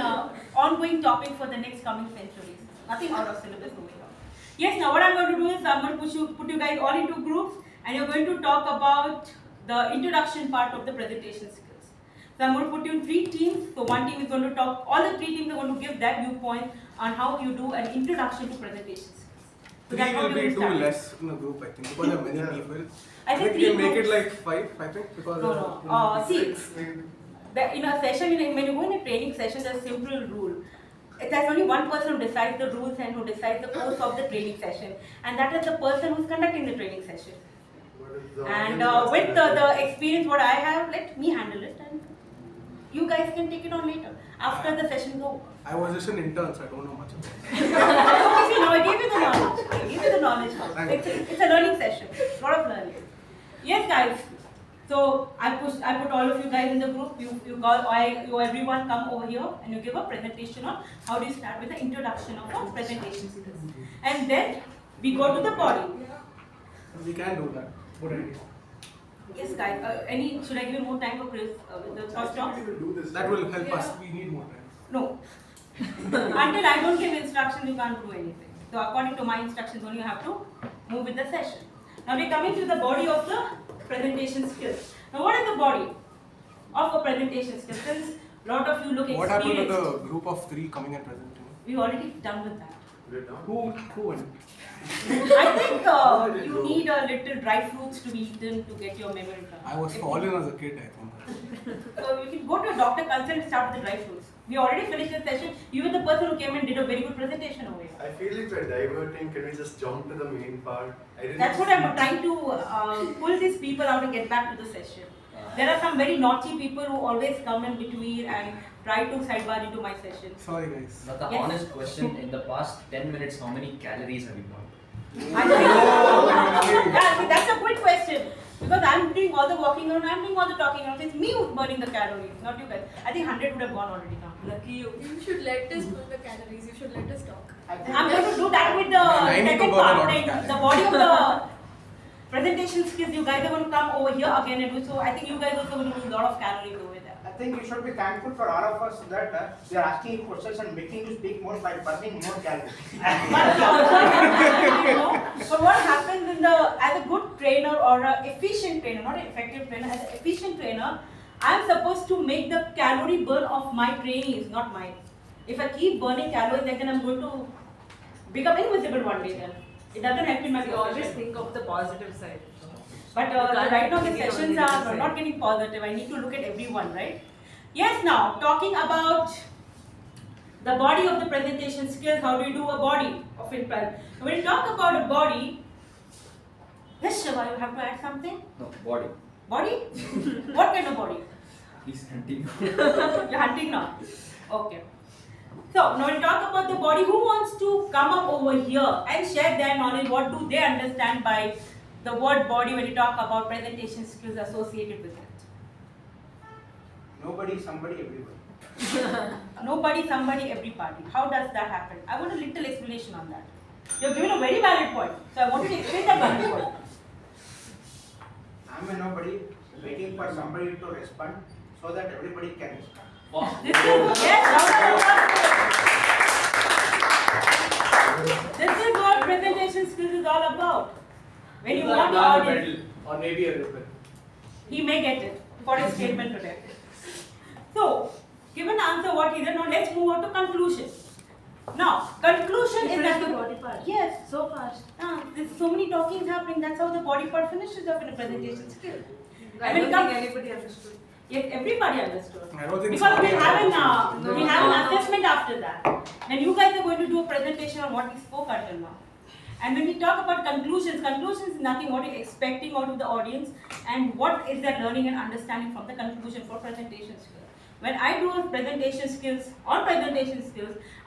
ongoing topic for the next coming centuries. Nothing out of syllabus going on. Yes, now what I'm going to do is I'm going to put you guys all into groups, and you're going to talk about the introduction part of the presentation skills. So I'm going to put you in 3 teams. So one team is going to talk, all the 3 teams are going to give their viewpoint on how you do an introduction to presentation skills. So that's 3 how will we're be going to too start. less in a group, I think, because there are many people. I think we can 3 make it groups. like 5, I think, because No. See, in a session, when you go in a training session, there's a simple rule. There's only one person who decides the rules and who decides the course of the training session, and that is the person who's conducting the training session. And with the experience what I have, let me handle it, and you guys can take it on later after the session is over. I was just an intern, so I don't know much about it. Okay, now I gave you the knowledge. I gave you the knowledge. It's a learning session. A lot of learning. Yes, guys. So I put all of you guys in the group. You everyone come over here and you give a presentation on how do you start with the introduction of a presentation skills. And then we go to the body. We can do that. Good idea. Yes, guys. Should I give you more time for the first talk? That will help us. We need more time. No. Until I don't give instructions, you can't do anything. So according to my instructions, only you have to move with the session. Now we're coming to the body of the presentation skills. Now what is the body of a presentation skills? Since a lot of you look What happened to experienced, the group of 3 coming and presenting? we've already done with that. Who went? I think you need a little dry fruits to be eaten to get your memory done. I was fallen as a kid, I think. So you can go to a doctor, consult and start with the dry fruits. We already finished the session. You were the person who came and did a very good presentation over here. I feel like we're diverting. Can we just jump to the main part? That's what I'm trying to pull these people out and get back to the session. There are some very naughty people who always come in between and try to sidebar into my session. Sorry, guys. But the Yes. honest question, in the past 10 minutes, how many calories have you burned? I think, yeah, see, that's a good question. Because I'm doing all the walking around, I'm doing all the talking around. It's me who's burning the calories, not you guys. I think 100 would have gone already now. Lucky you. You should let us burn the calories. You should let us talk. I'm going to do that with the I need to second burn a lot part. of Like, calories. the body of the presentation skills, you guys are going to come over here again and do so. I think you guys are also going to do a lot of calories over there. I think you should be thankful for all of us that we are asking you questions and making you speak more by burning more calories. But what or an efficient trainer, not an effective trainer, as an efficient trainer, I am supposed to make the calorie burn of my trainees, not mine. If I keep burning calories, then I'm going to become invisible one day then. It doesn't help in my We always profession. think of the positive side. But right now the sessions are not getting positive. I need to look at everyone, right? Yes, now talking about the body of the presentation skills, how do you do a body of it? When you talk about a body, yes, Shiva, you have to add something? No, body. Body? What kind of body? He's hunting. You're hunting now. Okay. So now we talk about the body. Who wants to come up over here and share their knowledge? What do they understand by the word body when you talk about presentation skills associated with it? Nobody, somebody, everybody. Nobody, somebody, everybody. How does that happen? I want a little explanation on that. You have given a very valid point. So I want you to explain that valid point. I'm a nobody waiting for somebody to respond so that everybody can respond. This is, yes, this is what presentation skills is all about. When you want the audience, or maybe a ribbon. he may get it for his statement today. So, given answer what he said, now let's move on to conclusion. Now, conclusion is that the body part. Yes. So fast. There's so many talkings happening. That's how the body part finishes up in a presentation skill. I don't think anybody understood. Yes, everybody understood. I don't think Because we have somebody an assessment after that. Then you guys are going to do a presentation on what we spoke until now. And when we talk about conclusions, conclusions is nothing what you're expecting out of the audience and what is their learning and understanding from the conclusion for presentation skills. When I do a presentation skills,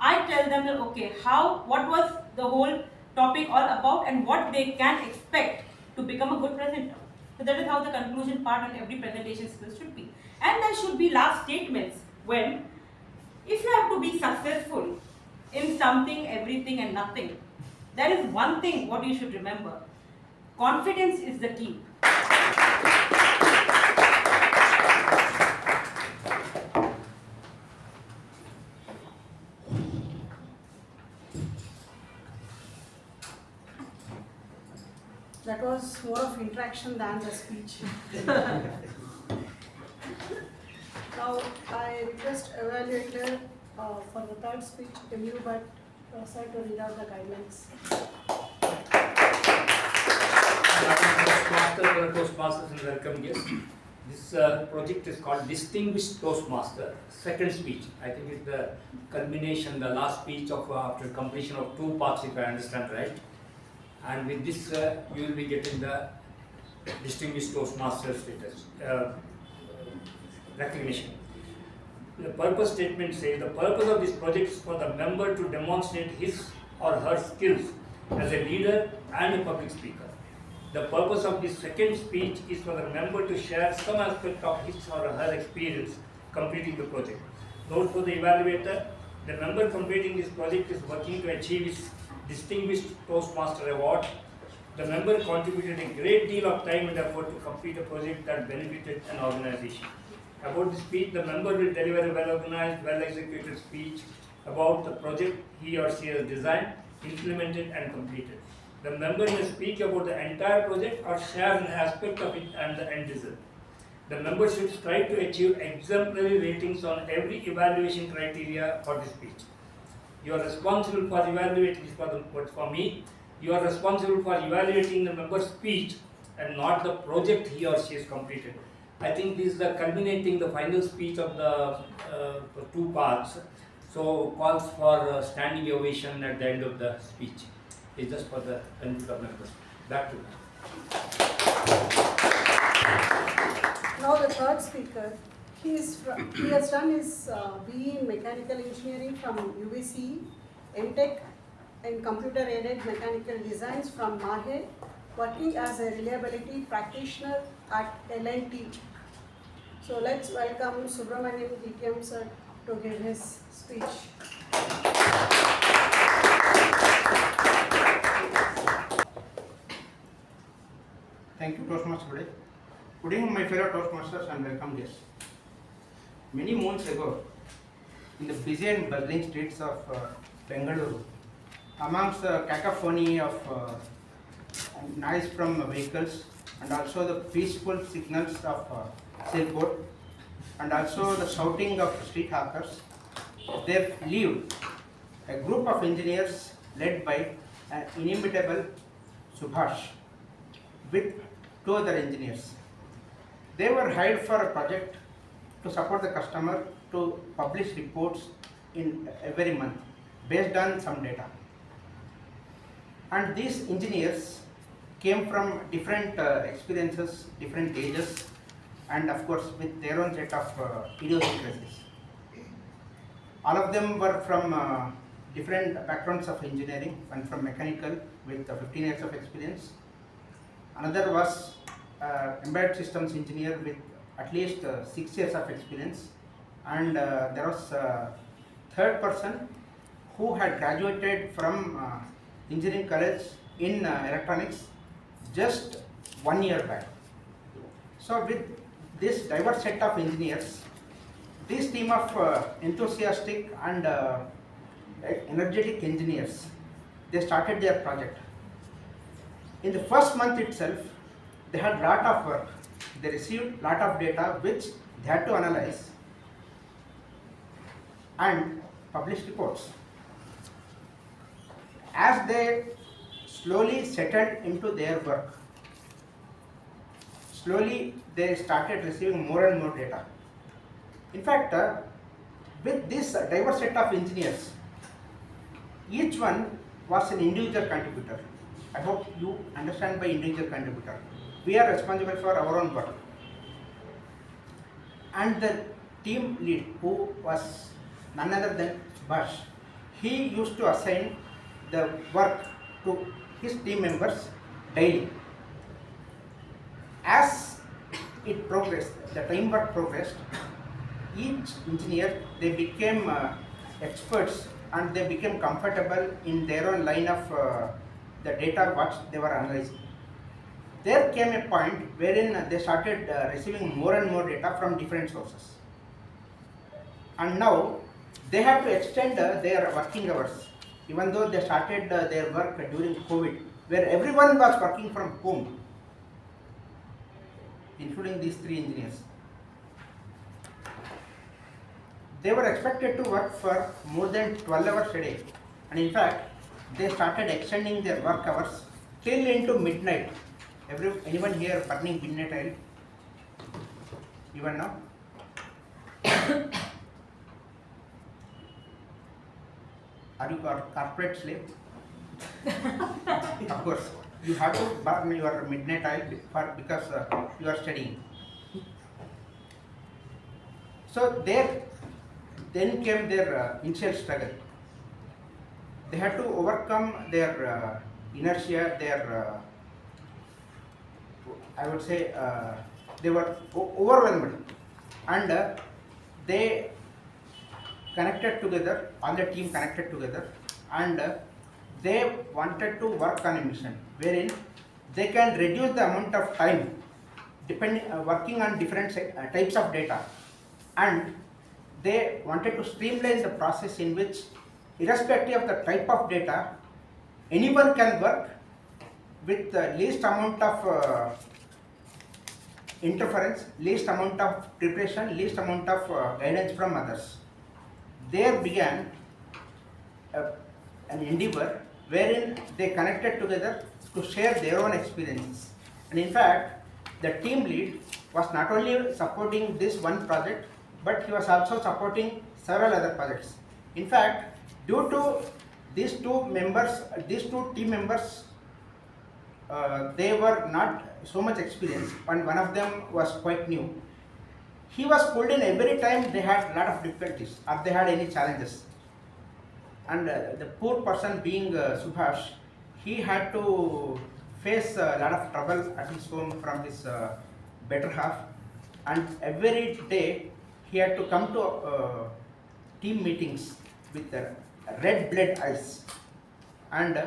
I tell them that okay, what was the whole topic all about and what they can expect to become a good presenter. So that is how the conclusion part on every presentation skills should be. And there should be last statements when, if you have to be successful in something, everything and nothing, there is one thing what you should remember. Confidence is the key. That was more of interaction than the speech. Now, I request Evaluator for the third speech, U Bhat, sir, to read out the guidelines. Toastmasters and welcome guests. This project is called Distinguished Toastmaster. Second speech. I think it's the culmination, the last speech of after completion of 2 parts, if I understand right. And with this, you will be getting the Distinguished Toastmaster status recognition. The purpose statement says the purpose of this project is for the member to demonstrate his or her skills as a leader and a public speaker. The purpose of this second speech is for the member to share some aspect of his or her experience completing the project. Note for the evaluator, the member completing this project is working to achieve his Distinguished Toastmaster Award. The member contributed a great deal of time and effort to complete a project that benefited an organization. About the speech, the member will deliver a well-organized, well-executed speech about the project he or she has designed, implemented and completed. The member may speak about the entire project or share an aspect of it and the end result. The member should strive to achieve exemplary ratings on every evaluation criteria for the speech. You are responsible for evaluating, for me, you are responsible for evaluating the member's speech and not the project he or she has completed. I think this is the culminating, the final speech of the 2 parts. So calls for standing ovation at the end of the speech. It's just for the benefit of members. Back to you. Now the third speaker, he has done his BE in Mechanical Engineering from UBC, MTech in Computer Aided Mechanical Designs from Mahe, working as a reliability practitioner at L&T. So let's welcome Subramanyam DTM sir to give his speech. Thank you, Toastmaster today. Good evening, my fellow Toastmasters and welcome guests. Many months ago, in the busy and bustling streets of Bengaluru, amongst the cacophony of noise from vehicles, and also the peaceful signals of sailboat, and also the shouting of street hawkers. They lived a group of engineers led by an inimitable Subhash with two other engineers. They were hired for a project to support the customer to publish reports in every month based on some data. And these engineers came from different experiences, different ages, and of course with their own set of idiosyncrasies. All of them were from different backgrounds of engineering, one from mechanical with 15 years of experience. Another was embedded systems engineer with at least 6 years of experience. And there was a third person who had graduated from engineering college in electronics just 1 year back. So with this diverse set of engineers, this team of enthusiastic and energetic engineers, they started their project. In the first month itself, they had lot of work. They received lot of data which they had to analyze and publish reports. As they slowly settled into their work, slowly they started receiving more and more data. In fact, with this diverse set of engineers, each one was an individual contributor. I hope you understand by individual contributor. We are responsible for our own work. And the team lead, who was none other than Subhash, he used to assign the work to his team members daily. As it progressed, the time work progressed, each engineer, they became experts and they became comfortable in their own line of the data what they were analyzing. There came a point wherein they started receiving more and more data from different sources. And now they have to extend their working hours, even though they started their work during COVID, where everyone was working from home, including these three engineers. They were expected to work for more than 12 hours a day, and in fact, they started extending their work hours till into midnight. Anyone here burning midnight oil? Even now? Are you a corporate slave? Of course, you have to burn your midnight oil because you are studying. So then came their initial struggle. They had to overcome their inertia, their I would say they were overwhelmed, and they connected together, all the team connected together, and they wanted to work on a mission wherein they can reduce the amount of time working on different types of data, and they wanted to streamline the process in which, irrespective of the type of data, anyone can work with the least amount of interference, least amount of preparation, least amount of guidance from others. There began an endeavor wherein they connected together to share their own experiences. And in fact, the team lead was not only supporting this one project, but he was also supporting several other projects. In fact, due to these two team members, they were not so much experienced, and one of them was quite new. He was pulled in every time they had a lot of difficulties or they had any challenges. And the poor person being Subhash, he had to face a lot of trouble at his home from his better half, and every day he had to come to team meetings with red blood eyes. And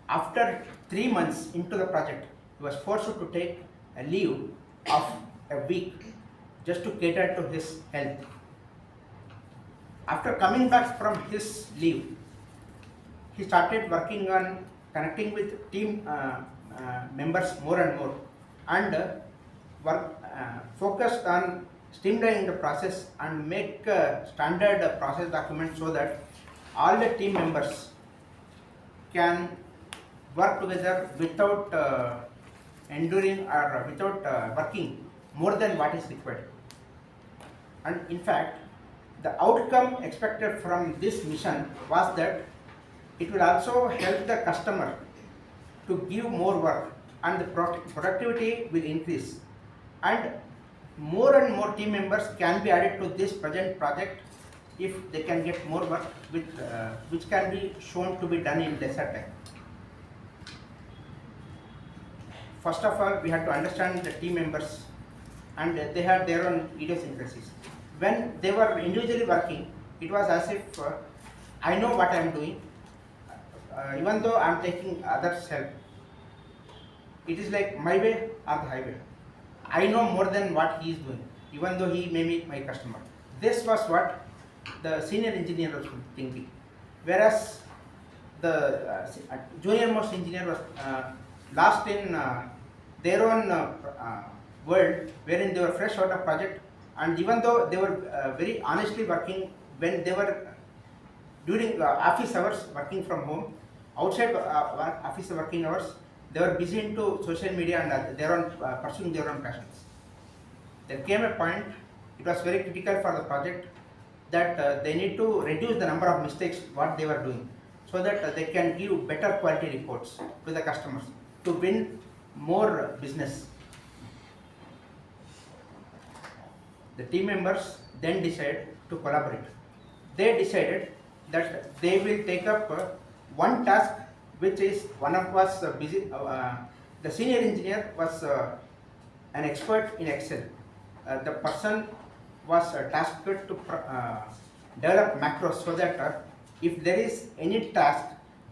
after 3 months into the project, he was forced to take a leave of a week just to cater to his health. After coming back from his leave, he started working on connecting with team members more and more, and focused on streamlining the process and make standard process documents so that all the team members can work together without enduring or without working more than what is required. And in fact, the outcome expected from this mission was that it will also help the customer to give more work, and the productivity will increase, and more and more team members can be added to this present project if they can get more work with, which can be shown to be done in lesser time. First of all, we have to understand the team members, and they have their own idiosyncrasies. When they were individually working, it was as if I know what I am doing, even though I am taking others' help. It is like my way or the highway. I know more than what he is doing, even though he may be my customer. This was what the senior engineer was thinking, whereas the junior most engineer was lost in their own world, wherein they were fresh out of project, and even though they were very honestly working when they were during office hours working from home, outside office working hours, they were busy into social media and their own pursuing their own passions. There came a point, it was very critical for the project, that they need to reduce the number of mistakes what they were doing, so that they can give better quality reports to the customers to win more business. The team members then decided to collaborate. They decided that they will take up one task, which is one of us busy. The senior engineer was an expert in Excel. The person was tasked to develop macros so that if there is any task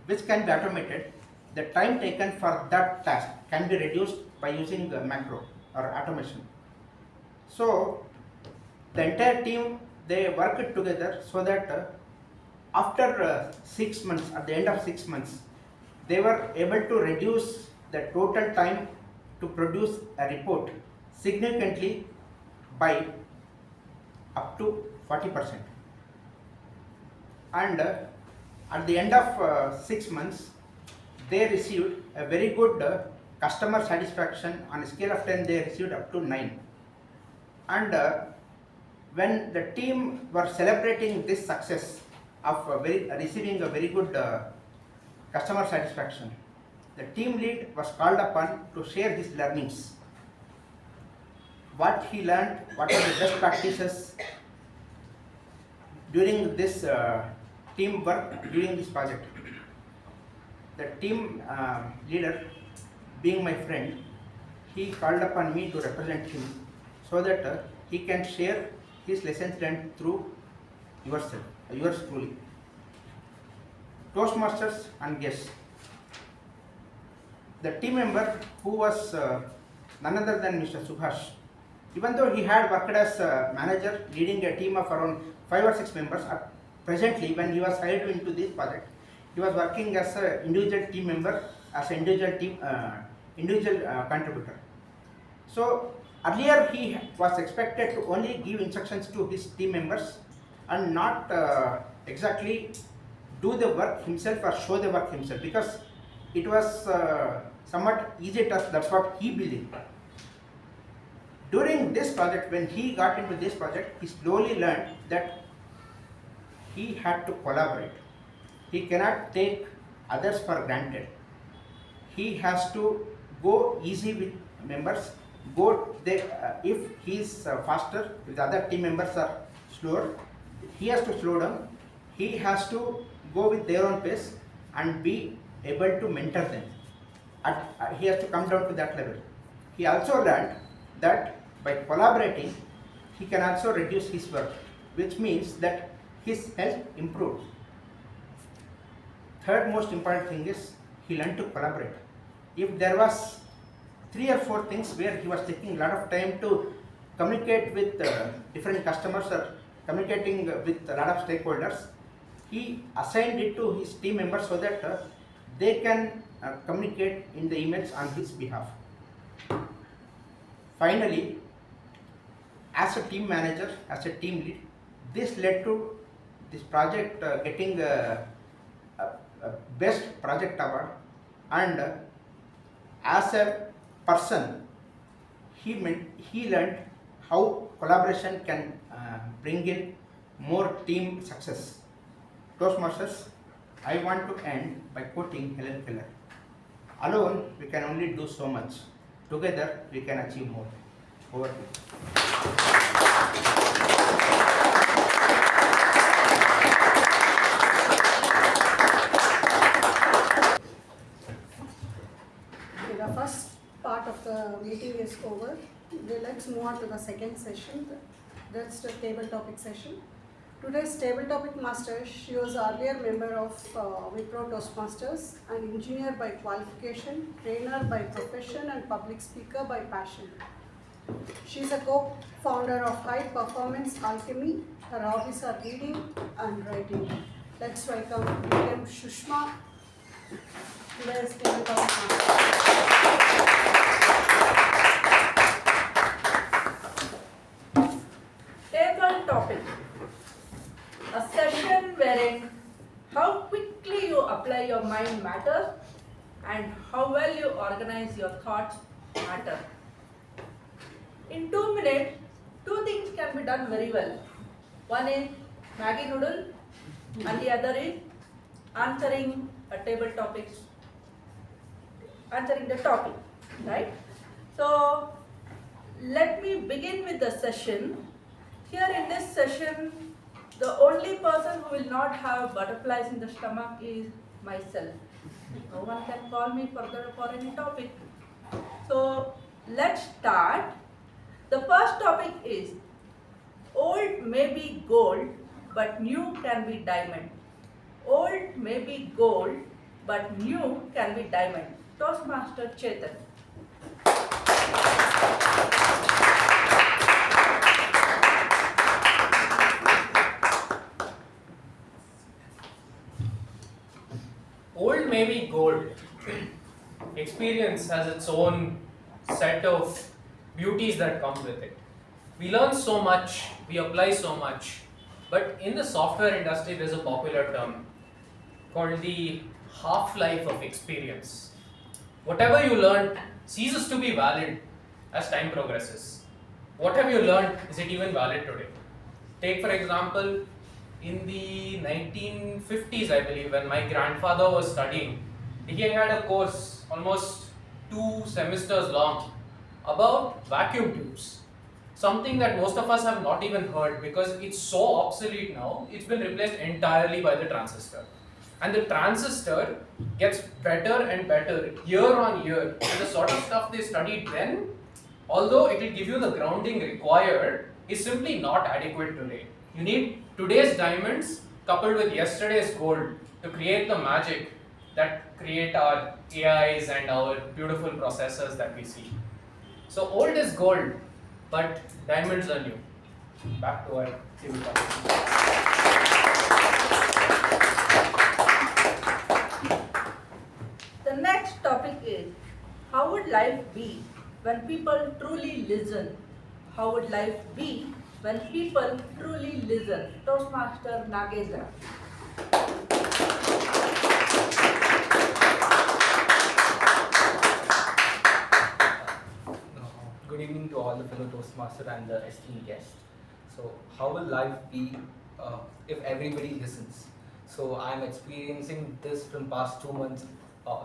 which can be automated, the time taken for that task can be reduced by using the macro or automation. So the entire team, they worked together so that after 6 months, at the end of 6 months, they were able to reduce the total time to produce a report significantly by up to 40%. And at the end of 6 months, they received a very good customer satisfaction. On a scale of 10, they received up to 9. And when the team were celebrating this success of receiving a very good customer satisfaction, the team lead was called upon to share his learnings. What he learned, what are the best practices during this team work, during this project. The team leader, being my friend, he called upon me to represent him so that he can share his lessons learned through yours truly. Toastmasters and guests. The team member who was none other than Mr. Subhash, even though he had worked as a manager leading a team of around 5 or 6 members, presently when he was hired into this project, he was working as an individual team member, as an individual contributor. So earlier he was expected to only give instructions to his team members and not exactly do the work himself or show the work himself, because it was somewhat easy task. That's what he believed. During this project, when he got into this project, he slowly learned that he had to collaborate. He cannot take others for granted. He has to go easy with members. If he is faster, if the other team members are slower, he has to slow down. He has to go with their own pace and be able to mentor them. He has to come down to that level. He also learned that by collaborating, he can also reduce his work, which means that his health improved. Third most important thing is he learned to collaborate. If there was 3 or 4 things where he was taking a lot of time to communicate with different customers or communicating with a lot of stakeholders, he assigned it to his team members so that they can communicate in the emails on his behalf. Finally, as a team manager, as a team lead, this led to this project getting a best project award, and as a person, he learned how collaboration can bring in more team success. Toastmasters, I want to end by quoting Helen Keller. Alone, we can only do so much. Together, we can achieve more. Over to you. Okay, the first part of the meeting is over. Let's move on to the second session. That's the table topic session. Today's table topic master, she was earlier member of Wipro Toastmasters, an engineer by qualification, trainer by profession, and public speaker by passion. She is a co-founder of High Performance Alchemy. Her hobbies are reading and writing. Let's welcome Madam Sushma. Today's table topic master. Table topic. A session wherein how quickly you apply your mind matters and how well you organize your thoughts matter. In 2 minutes, two things can be done very well. One is Maggie noodle and the other is answering a table topics, answering the topic, right? So let me begin with the session. Here in this session, the only person who will not have butterflies in the stomach is myself. No one can call me further for any topic. So let's start. The first topic is old may be gold, but new can be diamond. Old may be gold, but new can be diamond. Toastmaster Chetan. Old may be gold. Experience has its own set of beauties that come with it. We learn so much, we apply so much, but in the software industry there's a popular term called the half-life of experience. Whatever you learned ceases to be valid as time progresses. What have you learned? Is it even valid today? Take for example, in the 1950s, I believe, when my grandfather was studying, he had a course almost 2 semesters long about vacuum tubes. Something that most of us have not even heard because it's so obsolete now, it's been replaced entirely by the transistor. And the transistor gets better and better year on year. And the sort of stuff they studied then, although it will give you the grounding required, is simply not adequate today. You need today's diamonds coupled with yesterday's gold to create the magic that create our AIs and our beautiful processors that we see. So old is gold, but diamonds are new. Back to our table topic. The next topic is how would life be when people truly listen? How would life be when people truly listen? Toastmaster Nagendra. Good evening to all the fellow Toastmasters and the esteemed guests. So, how will life be if everybody listens? So, I'm experiencing this from past 2 months.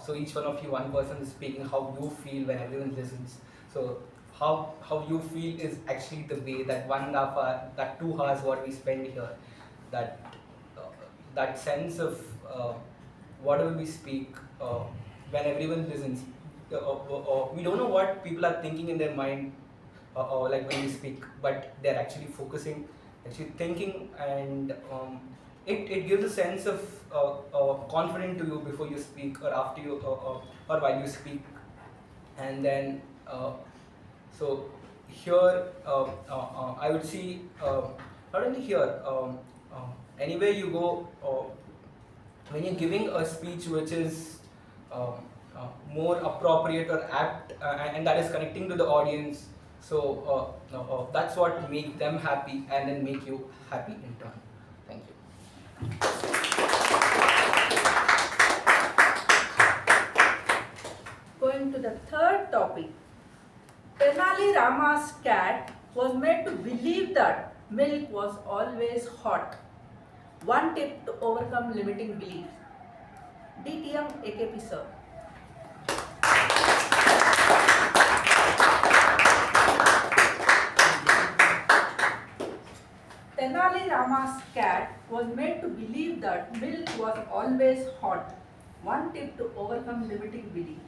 So, each one of you, one person is speaking how you feel when everyone listens. So, how you feel is actually the way that 1.5 hour, that 2 hours what we spend here, that sense of whatever we speak when everyone listens. We don't know what people are thinking in their mind like when we speak, but they're actually focusing, actually thinking, and it gives a sense of confidence to you before you speak or after you or while you speak. And then so here I would see not only here, anywhere you go, when you're giving a speech which is more appropriate or apt, and that is connecting to the audience. So that's what make them happy and then make you happy in turn. Thank you. Going to the third topic. Tenali Rama's cat was made to believe that milk was always hot. One tip to overcome limiting beliefs. DTM AKP sir. Tenali Rama's cat was made to believe that milk was always hot. One tip to overcome limiting beliefs.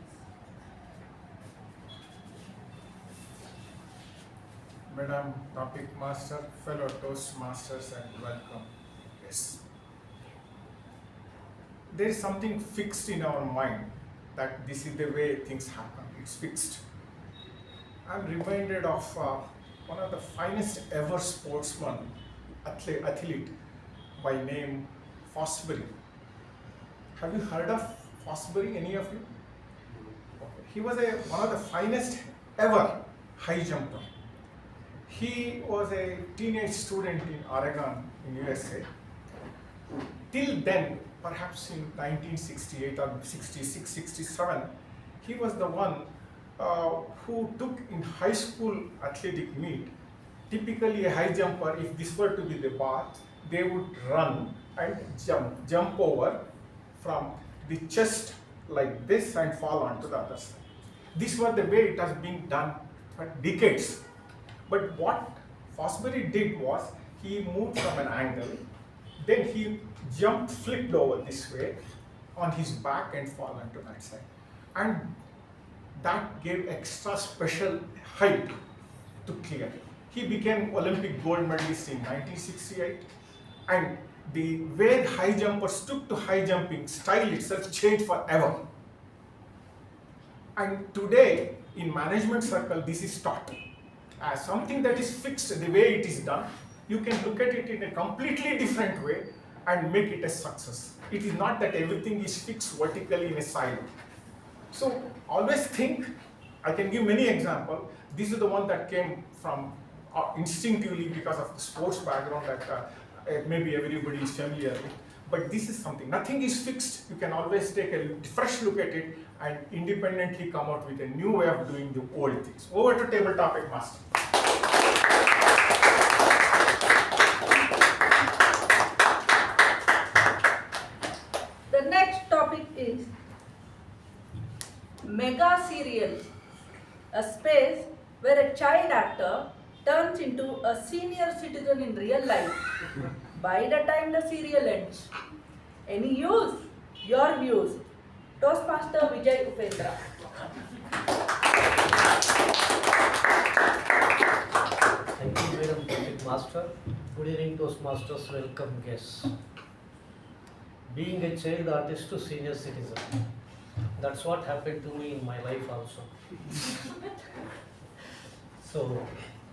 Madam Topic Master, fellow Toastmasters, and welcome. Yes. There is something fixed in our mind that this is the way things happen. It's fixed. I'm reminded of one of the finest ever sportsmen, athlete by name Fosbury. Have you heard of Fosbury, any of you? Okay. He was one of the finest ever high jumper. He was a teenage student in Oregon in USA. Till then, perhaps in 1968 or 66, 67, he was the one who took in high school athletic meet. Typically a high jumper, if this were to be the bar, they would run and jump over from the chest like this and fall onto the other side. This was the way it has been done for decades. But what Fosbury did was, he moved from an angle, then he flipped over this way on his back and fall onto that side. And that gave extra special height to clear. He became Olympic gold medalist in 1968, and the way high jumpers took to high jumping style itself changed forever. And today, in management circle, this is taught as something that is fixed the way it is done. You can look at it in a completely different way and make it a success. It is not that everything is fixed vertically in a silo. So always think, I can give many examples. This is the one that came from instinctively because of the sports background that maybe everybody is familiar with. But this is something, nothing is fixed. You can always take a fresh look at it and independently come out with a new way of doing the old things. Over to table topic master. The next topic is mega serial, a space where a child actor turns into a senior citizen in real life by the time the serial ends. Any use? Your views. Toastmaster Vijay Upendra. Thank you, Madam Topic Master. Good evening, Toastmasters. Welcome guests. Being a child artist to senior citizen. That's what happened to me in my life also. So,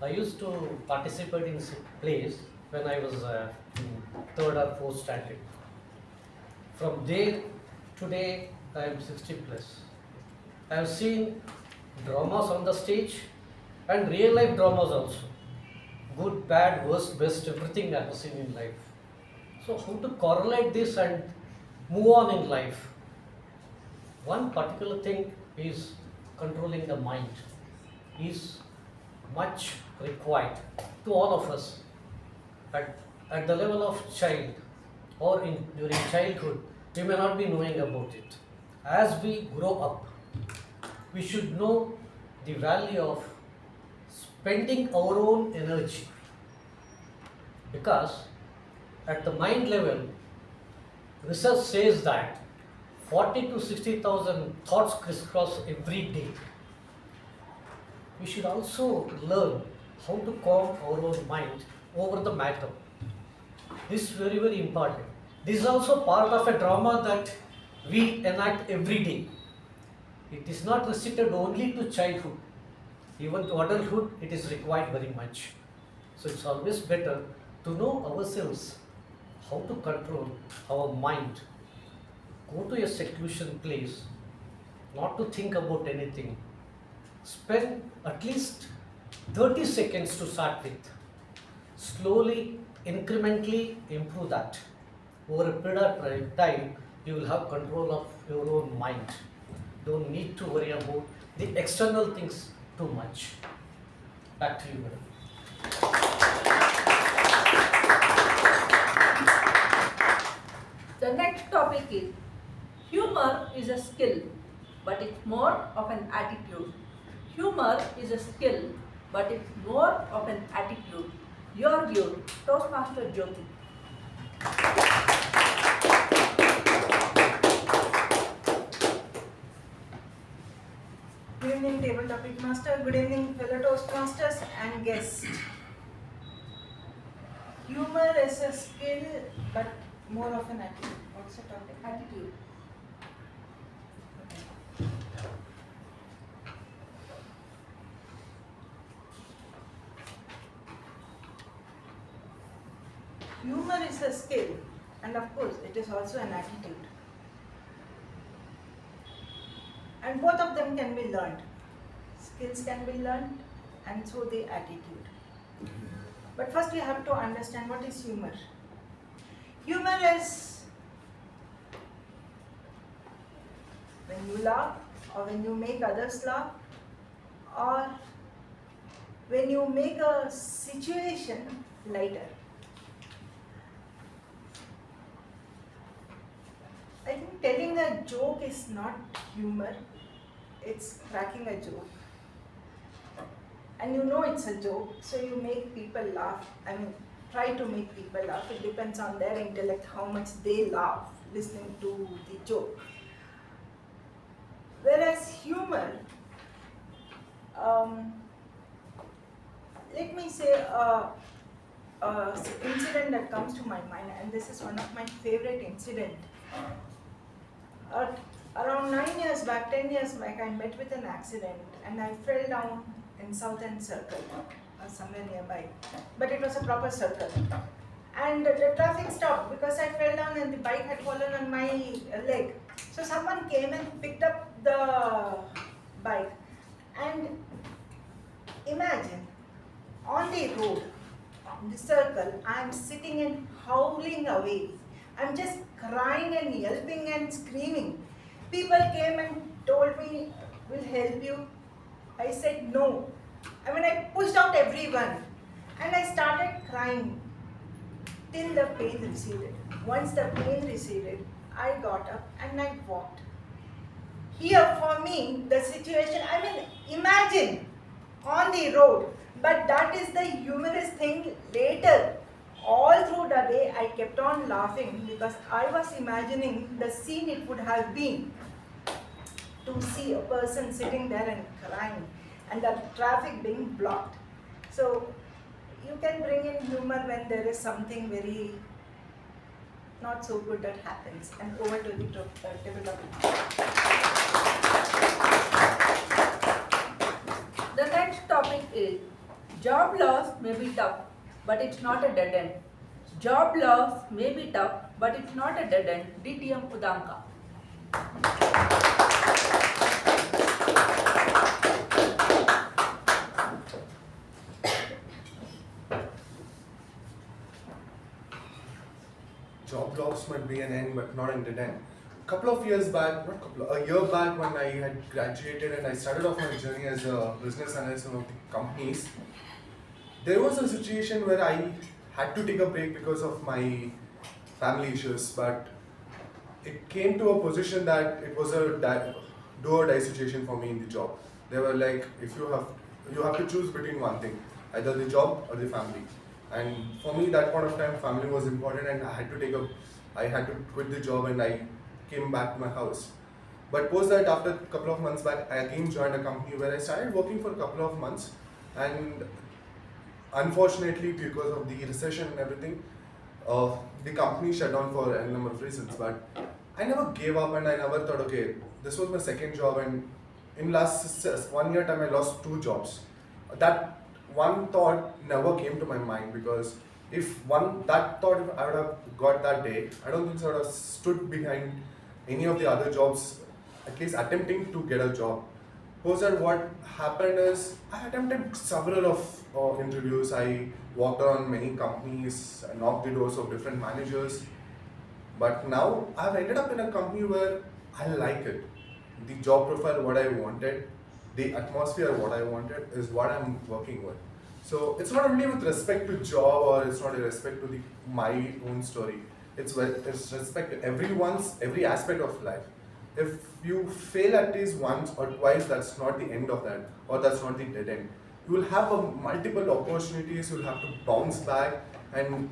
I used to participate in plays when I was in 3rd or 4th standard. From there, today I am 60 plus. I have seen dramas on the stage and real life dramas also. Good, bad, worst, best, everything I have seen in life. So how to correlate this and move on in life? One particular thing is controlling the mind is much required to all of us at the level of child or during childhood. We may not be knowing about it. As we grow up, we should know the value of spending our own energy, because at the mind level, research says that 40 to 60,000 thoughts crisscross every day. We should also learn how to calm our own mind over the matter. This is very, very important. This is also part of a drama that we enact every day. It is not restricted only to childhood. Even to adulthood, it is required very much. So it's always better to know ourselves, how to control our mind. Go to a seclusion place not to think about anything. Spend at least 30 seconds to start with. Slowly, incrementally improve that. Over a period of time, you will have control of your own mind. Don't need to worry about the external things too much. Back to you, madam. The next topic is humor is a skill, but it's more of an attitude. Humor is a skill, but it's more of an attitude. Your view, Toastmaster Jyothi. Good evening, table topic master. Good evening, fellow Toastmasters and guests. Humor is a skill, but more of an attitude. What's the topic? Attitude. Humor is a skill, and of course, it is also an attitude. And both of them can be learned. Skills can be learned, and so the attitude. But first, we have to understand what is humor. Humor is when you laugh, or when you make others laugh, or when you make a situation lighter. I think telling a joke is not humor, it's cracking a joke. And you know it's a joke, so you make people laugh. I mean, try to make people laugh. It depends on their intellect, how much they laugh listening to the joke. Whereas humor, let me say a incident that comes to my mind, and this is one of my favorite incidents. Around 9 years back, 10 years back, I met with an accident and I fell down in Southern Circle, somewhere nearby. But it was a proper circle. And the traffic stopped because I fell down and the bike had fallen on my leg. So someone came and picked up the bike. And imagine, on the road, in the circle, I am sitting and howling away. I'm just crying and yelping and screaming. People came and told me, we'll help you. I said no. I mean, I pushed out everyone. And I started crying till the pain receded. Once the pain receded, I got up and I walked. Here for me, the situation, I mean, imagine on the road. But that is the humorous thing later. All through the day, I kept on laughing because I was imagining the scene it would have been to see a person sitting there and crying and the traffic being blocked. So you can bring in humor when there is something very not so good that happens. And over to the table topic. The next topic is job loss may be tough, but it's not a dead end. Job loss may be tough, but it's not a dead end. DTM Udanka. Job loss might be an end, but not an dead end. A year back when I had graduated and I started off my journey as a business analyst in one of the companies, there was a situation where I had to take a break because of my family issues, but it came to a position that it was a do or die situation for me in the job. They were like, if you have to choose between one thing, either the job or the family. And for me, that point of time, family was important, and I had to quit the job, and I came back to my house. But post that, after a couple of months back, I again joined a company where I started working for a couple of months, and unfortunately, because of the recession and everything, the company shut down for a number of reasons. But I never gave up, and I never thought, okay, this was my second job, and in last 1 year time, I lost 2 jobs. That one thought never came to my mind, because if that thought I would have got that day, I don't think so I would have stood behind any of the other jobs at least attempting to get a job. Post what happened is I attempted several of interviews. I walked around many companies, I knocked the doors of different managers. But now I've ended up in a company where I like it. The job profile, what I wanted, the atmosphere, what I wanted, is what I'm working with. So it's not only with respect to job or it's not with respect to my own story. It's respect to every aspect of life. If you fail at least once or twice, that's not the end of that, or that's not the dead end. You will have multiple opportunities. You'll have to bounce back, and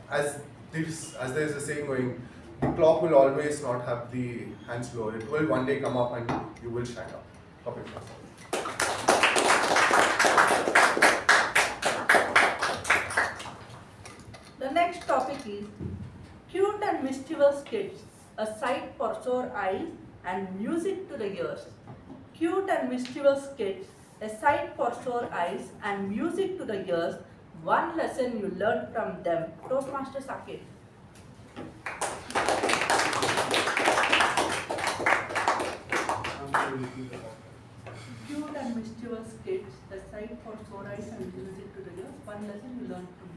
as there is a saying going, the clock will always not have the hands low. It will one day come up, and you will shine up. Public transport. The next topic is cute and mischievous kids, a sight for sore eyes and music to the ears. Cute and mischievous kids, a sight for sore eyes and music to the ears. One lesson you learned from them. Toastmaster Saketh. Cute and mischievous kids, a sight for sore eyes and music to the ears. One lesson you learned from them.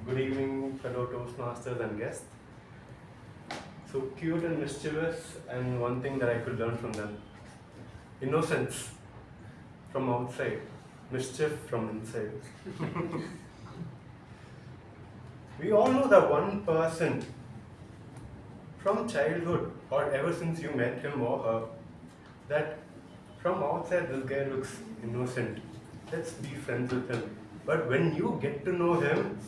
Good evening, fellow Toastmasters and guests. So cute and mischievous, and one thing that I could learn from them: innocence from outside, mischief from inside. We all know that one person from childhood, or ever since you met him or her, that from outside this guy looks innocent. Let's be friends with him. But when you get to know him,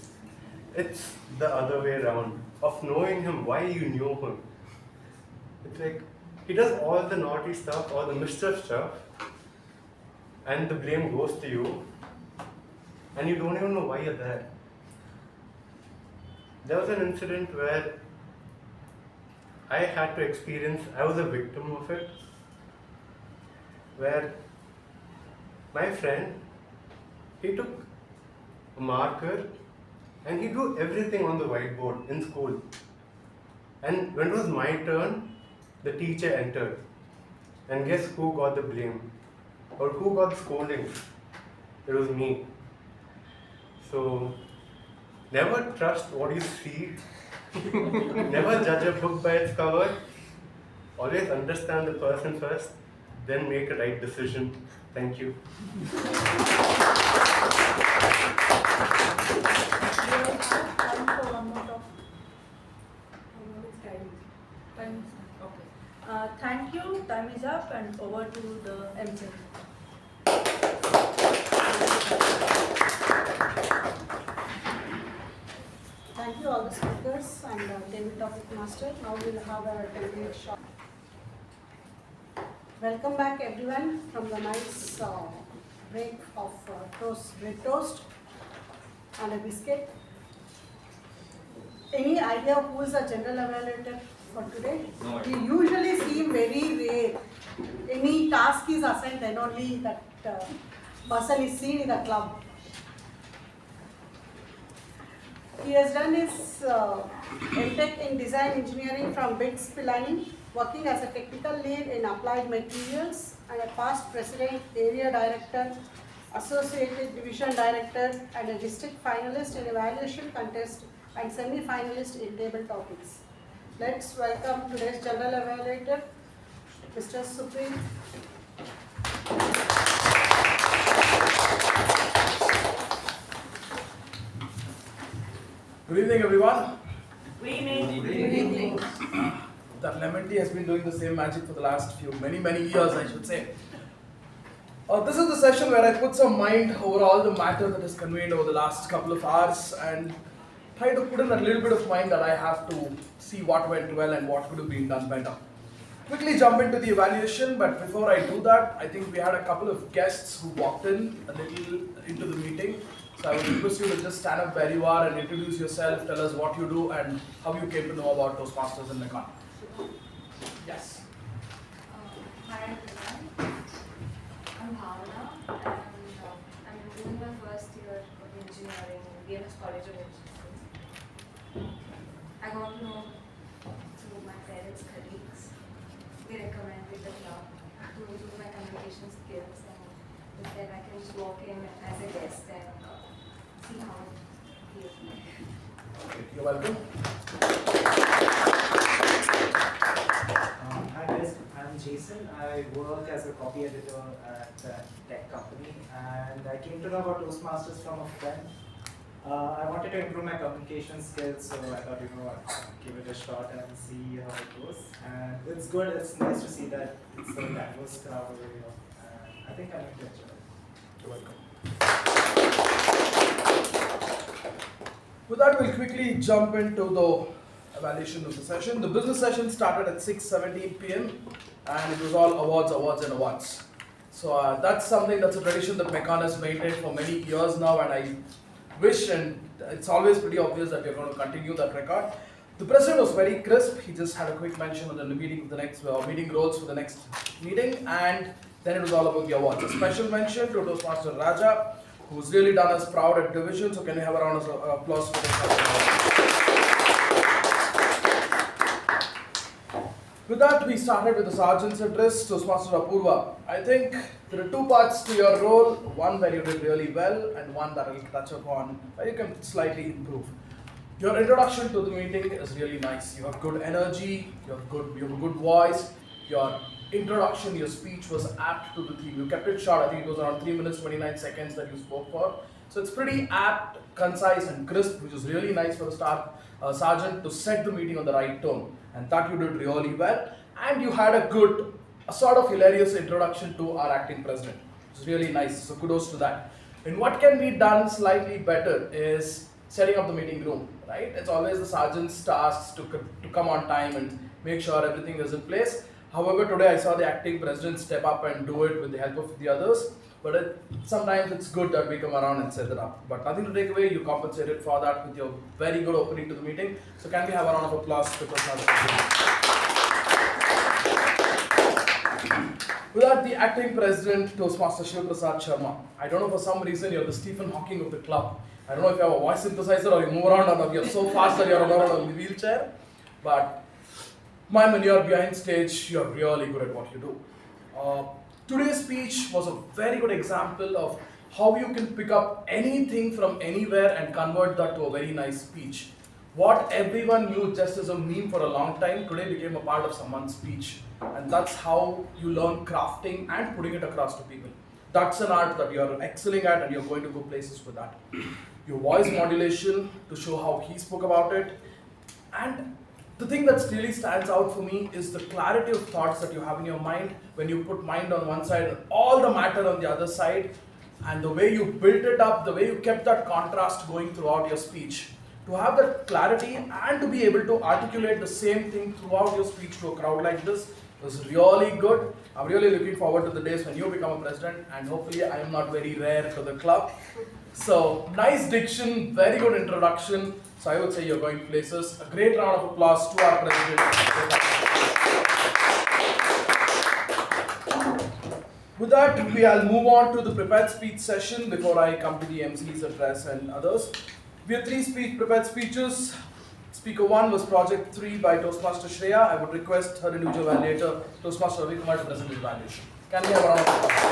it's the other way around. Of knowing him, why you knew him. It's like he does all the naughty stuff, all the mischief stuff, and the blame goes to you, and you don't even know why you're there. There was an incident where I had to experience, I was a victim of it, where my friend, he took a marker and he drew everything on the whiteboard in school. And when it was my turn, the teacher entered. And guess who got the blame? Or who got the scoldings? It was me. So, never trust what you see. Never judge a book by its cover. Always understand the person first, then make a right decision. Thank you. Thank you. Time is up, and over to the MC. Thank you all the speakers and David Topic Master. Now we'll have a 10-minute shot. Welcome back everyone from the nice break of bread toast and a biscuit. Any idea who is the general evaluator for today? No We idea. usually see him very rare. Any task is assigned, then only that person is seen in the club. He has done his MTech in Design Engineering from BITS Pilani, working as a technical lead in applied materials and a past president, area director, associated division director, and a district finalist in evaluation contest and semi-finalist in table topics. Let's welcome today's general evaluator, Mr. Supreeth. Good evening, everyone. Good evening. Good evening. That lemon tea has been doing the same magic for the last many years, I should say. This is the session where I put some mind over all the matter that is conveyed over the last couple of hours and try to put in a little bit of mind that I have to see what went well and what could have been done better. Quickly jump into the evaluation, but before I do that, I think we had a couple of guests who walked in a little into the meeting. So I would request you to just stand up where you are and introduce yourself, tell us what you do and how you came to know about Toastmasters in Mekong. Yes. Hi everyone, I'm Bhavana and I'm doing my first year of engineering in BMS College of Engineering. I got to know through my parents' colleagues. They recommended the club to improve my communication skills, and they said I can just walk in as a guest and see how it feels like. You're welcome. Hi guys, I'm Jason. I work as a copy editor at a tech company, and I came to know about Toastmasters from a friend. I wanted to improve my communication skills, so I thought, I'd give it a shot and see how it goes. And it's good, it's nice to see that it's a diverse crowd over here, and I think I'm going to enjoy it. You're welcome. With that, we'll quickly jump into the evaluation of the session. The business session started at 6:17 p.m. and it was all awards. So that's something that's a tradition that Meccan has maintained for many years now, and I wish, and it's always pretty obvious that we're going to continue that record. The president was very crisp. He just had a quick mention on the meeting of the next meeting roles for the next meeting, and then it was all about the awards. A special mention to Toastmaster Raja, who's really done us proud at division. So can we have a round of applause for Toastmaster? With that, we started with the sergeant's address, Toastmaster Apoorva. I think there are two parts to your role, one where you did really well and one that I will touch upon where you can slightly improve. Your introduction to the meeting is really nice. You have good energy, you have a good voice. Your introduction, your speech was apt to the theme. You kept it short. I think it was around 3 minutes 29 seconds that you spoke for. So it's pretty apt, concise and crisp, which is really nice for a sergeant to set the meeting on the right tone. And that you did really well. And you had a sort of hilarious introduction to our acting president. It's really nice. So kudos to that. And what can be done slightly better is setting up the meeting room, right? It's always the sergeant's tasks to come on time and make sure everything is in place. However, today I saw the acting president step up and do it with the help of the others. But sometimes it's good that we come around and set it up. But nothing to take away, you compensated for that with your very good opening to the meeting. So can we have a round of applause to With that, the acting president, Toastmaster Shivaprasad Sharma. I don't know, for some reason you're the Stephen Hawking of the club. I don't know if you have a voice synthesizer or you move around or you're so fast that you're around on the wheelchair. But man, when you're behind stage, you're really good at what you do. Today's speech was a very good example of how you can pick up anything from anywhere and convert that to a very nice speech. What everyone knew just as a meme for a long time today became a part of someone's speech. And that's how you learn crafting and putting it across to people. That's an art that you're excelling at and you're going to go places with that. Your voice modulation to show how he spoke about it. And the thing that really stands out for me is the clarity of thoughts that you have in your mind when you put mind on one side and all the matter on the other side, and the way you built it up, the way you kept that contrast going throughout your speech. To have that clarity and to be able to articulate the same thing throughout your speech to a crowd like this was really good. I'm really looking forward to the days when you become a president, and hopefully I am not very rare to the club. So, nice diction, very good introduction. So I would say you're going places. A great round of applause to our president. With that, I'll move on to the prepared speech session before I come to the MC's address and others. We have three prepared speeches. Speaker 1 was Project 3 by Toastmaster Shreya. I would request her individual evaluator, Toastmaster Ravikumar, to present his evaluation. Can we have a round of applause?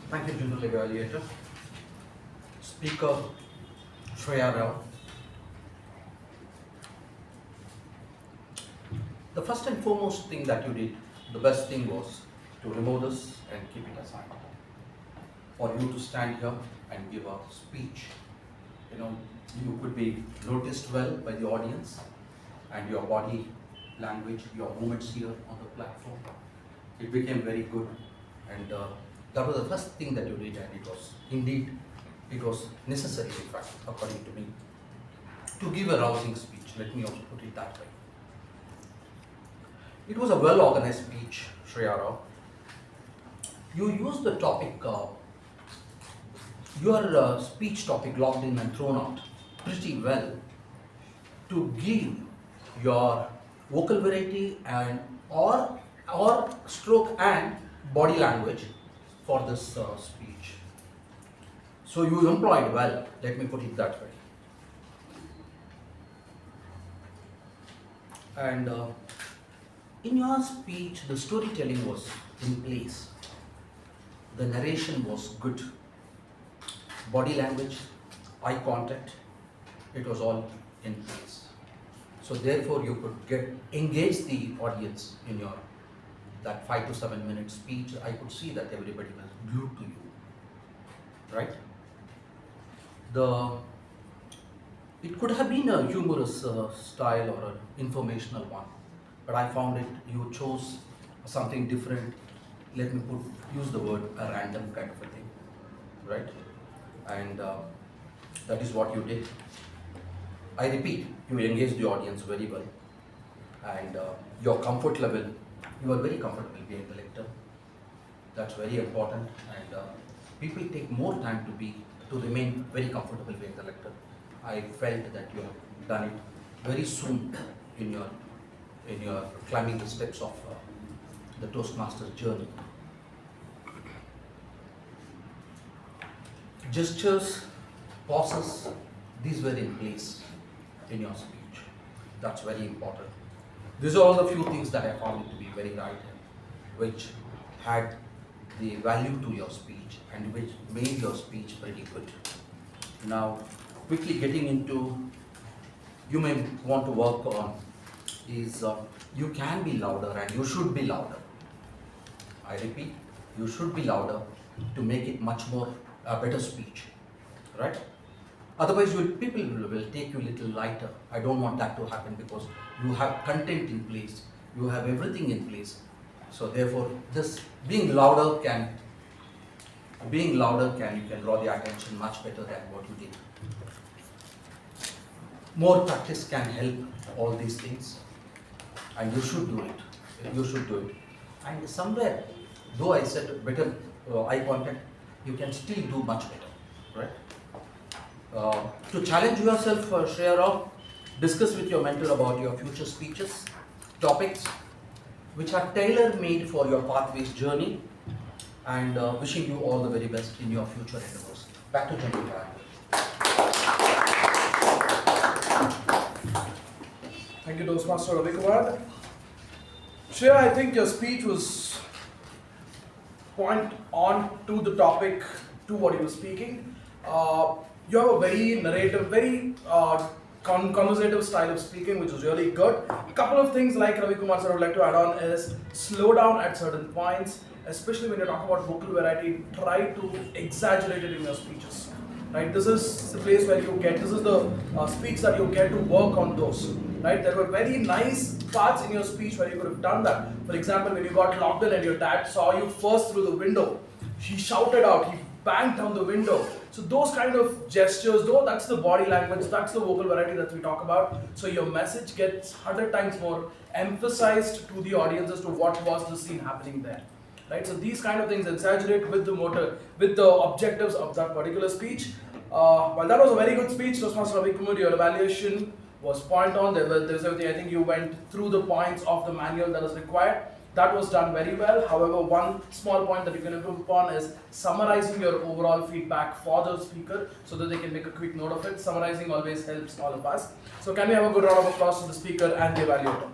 Thank you, General Evaluator. Speaker Shreya Rao. The first and foremost thing that you did, the best thing was to remove this and keep it aside. For you to stand here and give a speech. You could be noticed well by the audience, and your body language, your movements here on the platform. It became very good, and that was the first thing that you did, and it was necessary, in fact, according to me, to give a rousing speech. Let me also put it that way. It was a well-organized speech, Shreya Rao. You used the topic, your speech topic logged in and thrown out pretty well to give your vocal variety and or stroke and body language for this speech. So you employed well, let me put it that way. And in your speech, the storytelling was in place. The narration was good. Body language, eye contact, it was all in place. So therefore you could engage the audience in your that 5 to 7 minute speech. I could see that everybody was glued to you, right? It could have been a humorous style or an informational one, but I found you chose something different. Let me use the word a random kind of a thing, right? And that is what you did. I repeat, you engaged the audience very well, and your comfort level, you are very comfortable being the lecturer. That's very important, and people take more time to remain very comfortable being the lecturer. I felt that you have done it very soon in your climbing the steps of the Toastmasters journey. Gestures, pauses, these were in place in your speech. That's very important. These are all the few things that I found it to be very right, which had the value to your speech and which made your speech pretty good. Now, quickly getting into, you may want to work on is you can be louder and you should be louder. I repeat, you should be louder to make it much more a better speech, right? Otherwise, people will take you a little lighter. I don't want that to happen because you have content in place, you have everything in place. So therefore, just being louder you can draw the attention much better than what you did. More practice can help all these things, and you should do it. You should do it. And somewhere, though I said better eye contact, you can still do much better, right? To challenge yourself, Shreya, discuss with your mentor about your future speeches, topics, which are tailor-made for your pathways journey, and wishing you all the very best in your future endeavors. Back to Jyothi. Thank you, Toastmaster Ravikumar. Shreya, I think your speech was point on to the topic, to what you were speaking. You have a very narrative, very conversative style of speaking, which is really good. A couple of things like Ravikumar sir would like to add on is slow down at certain points, especially when you talk about vocal variety, try to exaggerate it in your speeches. Right, this is the place where this is the speech that you get to work on those. Right, there were very nice parts in your speech where you could have done that. For example, when you got locked in and your dad saw you first through the window, he shouted out, he banged down the window. So those kind of gestures, though, that's the body language, that's the vocal variety that we talk about. So your message gets 100 times more emphasized to the audience as to what was the scene happening there. Right, so these kind of things exaggerate with the motive, with the objectives of that particular speech. Well, that was a very good speech, Toastmaster Ravikumar. Your evaluation was point on. There's everything. I think you went through the points of the manual that is required. That was done very well. However, one small point that you can improve upon is summarizing your overall feedback for the speaker so that they can make a quick note of it. Summarizing always helps all of us. So can we have a good round of applause to the speaker and the evaluator?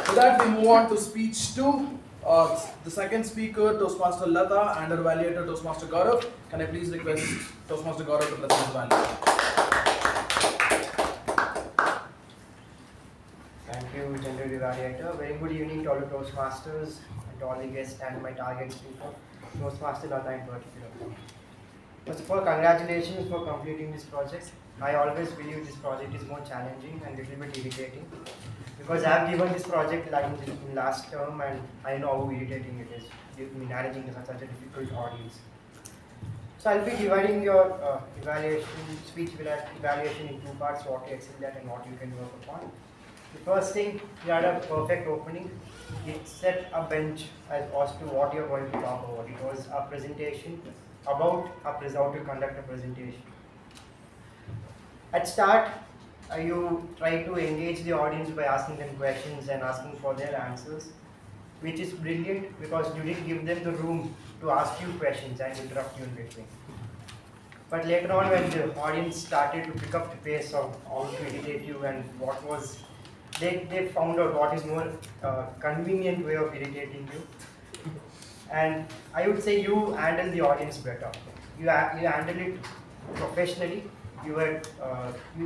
With that, we move on to speech 2. The second speaker, Toastmaster Latha, and our evaluator, Toastmaster Gaurav. Can I please request Toastmaster Gaurav to present the evaluator? Thank you, General Evaluator. Very good evening to all the Toastmasters and to all the guests and my target speaker, Toastmaster Latha in particular. First of all, congratulations for completing this project. I always believe this project is more challenging and a little bit irritating because I have given this project in last term and I know how irritating it is managing such a difficult audience. So I'll be dividing your speech evaluation in 2 parts, what you excelled at and what you can work upon. The first thing, you had a perfect opening. It set a bench as to what you're going to talk about. It was a presentation about how to conduct a presentation. At start, you try to engage the audience by asking them questions and asking for their answers. which is brilliant because you didn't give them the room to ask you questions and interrupt you in between. But later on, when the audience started to pick up the pace of how to irritate you and what was, they found out what is more convenient way of irritating you. And I would say you handle the audience better. You handle it professionally. You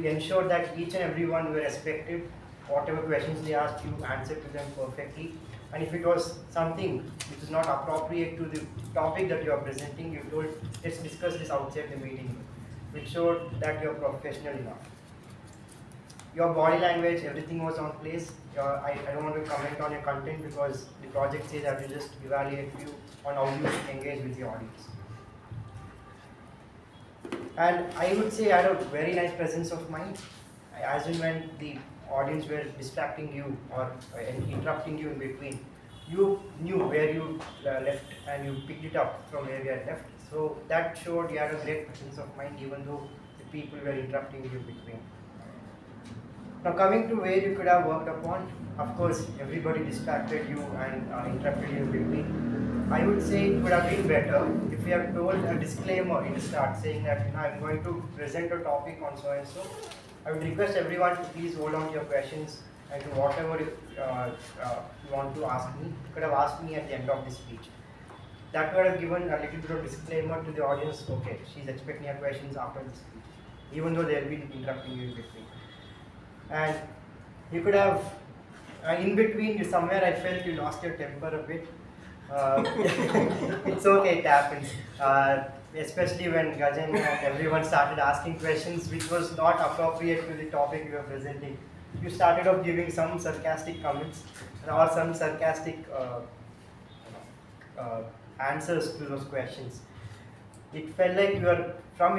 ensured that each and everyone were respected. Whatever questions they asked, you answered to them perfectly. And if it was something which is not appropriate to the topic that you are presenting, you told, let's discuss this outside the meeting, which showed that you are professional enough. Your body language, everything was on place. I don't want to comment on your content because the project says I will just evaluate you on how you engage with the audience. And I would say I had a very nice presence of mind, as in when the audience were distracting you or interrupting you in between. You knew where you left and you picked it up from where you had left. So that showed you had a great presence of mind even though the people were interrupting you in between. Now coming to where you could have worked upon, of course everybody distracted you and interrupted you in between. I would say it would have been better if you have told a disclaimer in the start saying that I'm going to present a topic on so and so. I would request everyone to please hold on to your questions and to whatever you want to ask me. You could have asked me at the end of the speech. That would have given a little bit of disclaimer to the audience. Okay, she's expecting her questions after the speech, even though they'll be interrupting you in between. And you could have, in between, somewhere I felt you lost your temper a bit. It's okay, it happens. Especially when Gajan and everyone started asking questions which was not appropriate to the topic you were presenting. You started off giving some sarcastic comments or some sarcastic answers to those questions. It felt like you were from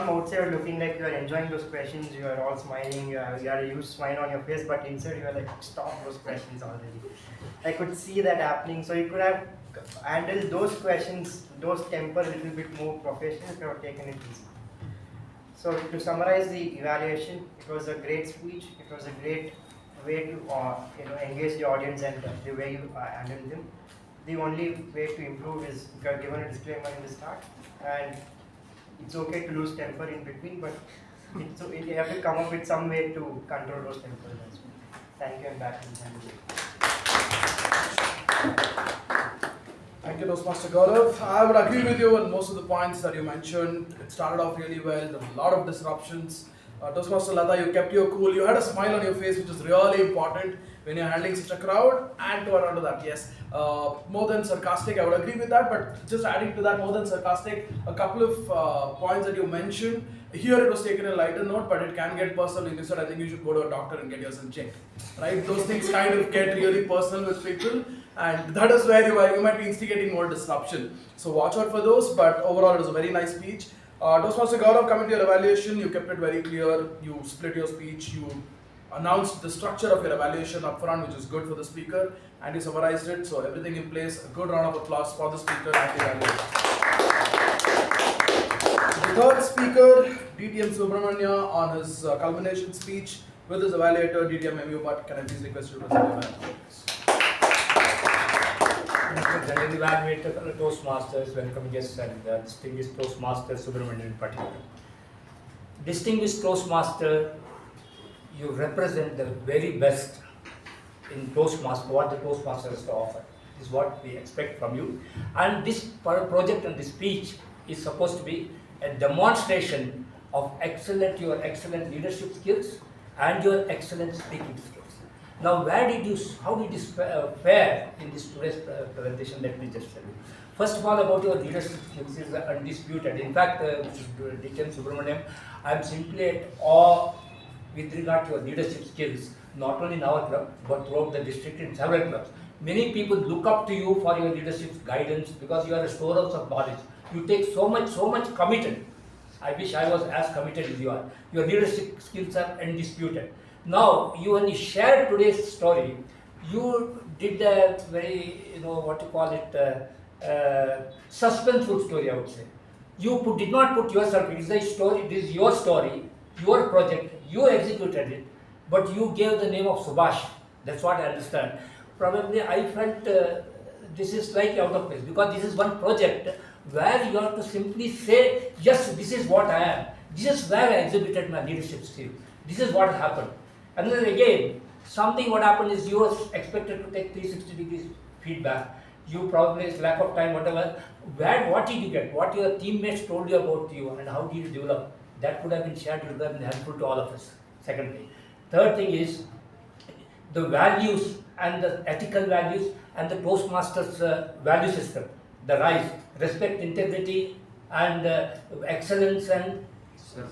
outside looking like you are enjoying those questions, you are all smiling, you had a huge smile on your face, but inside you are like, stop those questions already. I could see that happening, so you could have handled those questions, those temper a little bit more professional if you have taken it easy. So to summarize the evaluation, it was a great speech, it was a great way to engage the audience and the way you handled them. The only way to improve is you have given a disclaimer in the start, and it's okay to lose temper in between, but you have to come up with some way to control those tempers as well. Thank you, and back to the Thank you, Toastmaster Gaurav. I would agree with you on most of the points that you mentioned. It started off really well, there were a lot of disruptions. Toastmaster Latha, you kept your cool. You had a smile on your face, which is really important when you're handling such a crowd. And to add on to that, yes, more than sarcastic, I would agree with that. But just adding to that, more than sarcastic, a couple of points that you mentioned. Here it was taken a lighter note, but it can get personal. You said, I think you should go to a doctor and get yourself checked. Right? Those things kind of get really personal with people. And that is where you might be instigating more disruption. So watch out for those. But overall, it was a very nice speech. Toastmaster Gaurav, coming to your evaluation, you kept it very clear. You split your speech. You announced the structure of your evaluation up front, which is good for the speaker, and you summarized it. So everything in place. A good round of applause for the speaker and the evaluation. The third speaker, DTM Subramanyam, on his culmination speech with his evaluator, DTM U Bhat. Can I please request you to present your evaluation? Mr. Evaluator, Toastmasters, welcome guests, and distinguished Toastmaster Subramanyam in particular. Distinguished Toastmaster, you represent the very best in Toastmaster, what the Toastmaster has to offer. This is what we expect from you. And this project and this speech is supposed to be a demonstration of your excellent leadership skills and your excellent speaking skills. Now, how did you fare in this today's presentation? Let me just tell you. First of all, about your leadership skills is undisputed. In fact, DTM Subramanyam, I am simply at awe with regard to your leadership skills, not only in our club, but throughout the district in several clubs. Many people look up to you for your leadership guidance because you are a storehouse of knowledge. You take so much committed. I wish I was as committed as you are. Your leadership skills are undisputed. Now, when you shared today's story, you did a very, suspenseful story, I would say. You did not put yourself, it is a story, it is your story, your project, you executed it, but you gave the name of Subhash. That's what I understand. probably I felt this is slightly out of place, because this is one project where you have to simply say, yes, this is what I am. This is where I exhibited my leadership skill. This is what happened. And then again, something what happened is you are expected to take 360 degrees feedback. You probably, lack of time, whatever. What did you get? What your teammates told you about you and how did you develop? That could have been shared, it would have been helpful to all of us. Secondly. Third thing is the values and the ethical values and the Toastmasters value system. The RISE, respect, integrity, and excellence and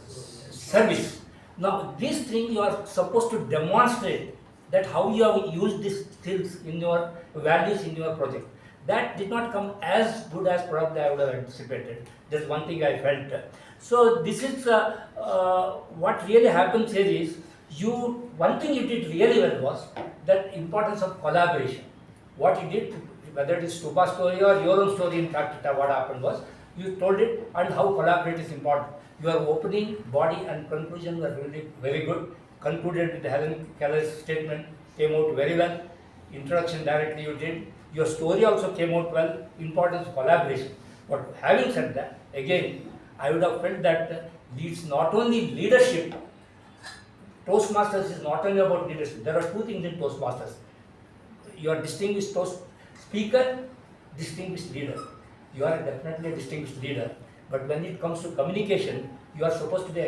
service. Now, these things you are supposed to demonstrate that how you have used these skills in your values in your project. That did not come as good as probably I would have anticipated. That's one thing I felt. So this is what really happens here is one thing you did really well was that importance of collaboration. What you did, whether it is Stupa's story or your own story, in fact, what happened was you told it and how collaborate is important. Your opening, body, and conclusion were really very good. Concluded with Helen Keller's statement, came out very well. Introduction directly you did. Your story also came out well. Importance of collaboration. But having said that, again, I would have felt that leads not only leadership. Toastmasters is not only about leadership. There are two things in Toastmasters. You are distinguished Toast speaker, distinguished leader. You are definitely a distinguished leader. But when it comes to communication, you are supposed to be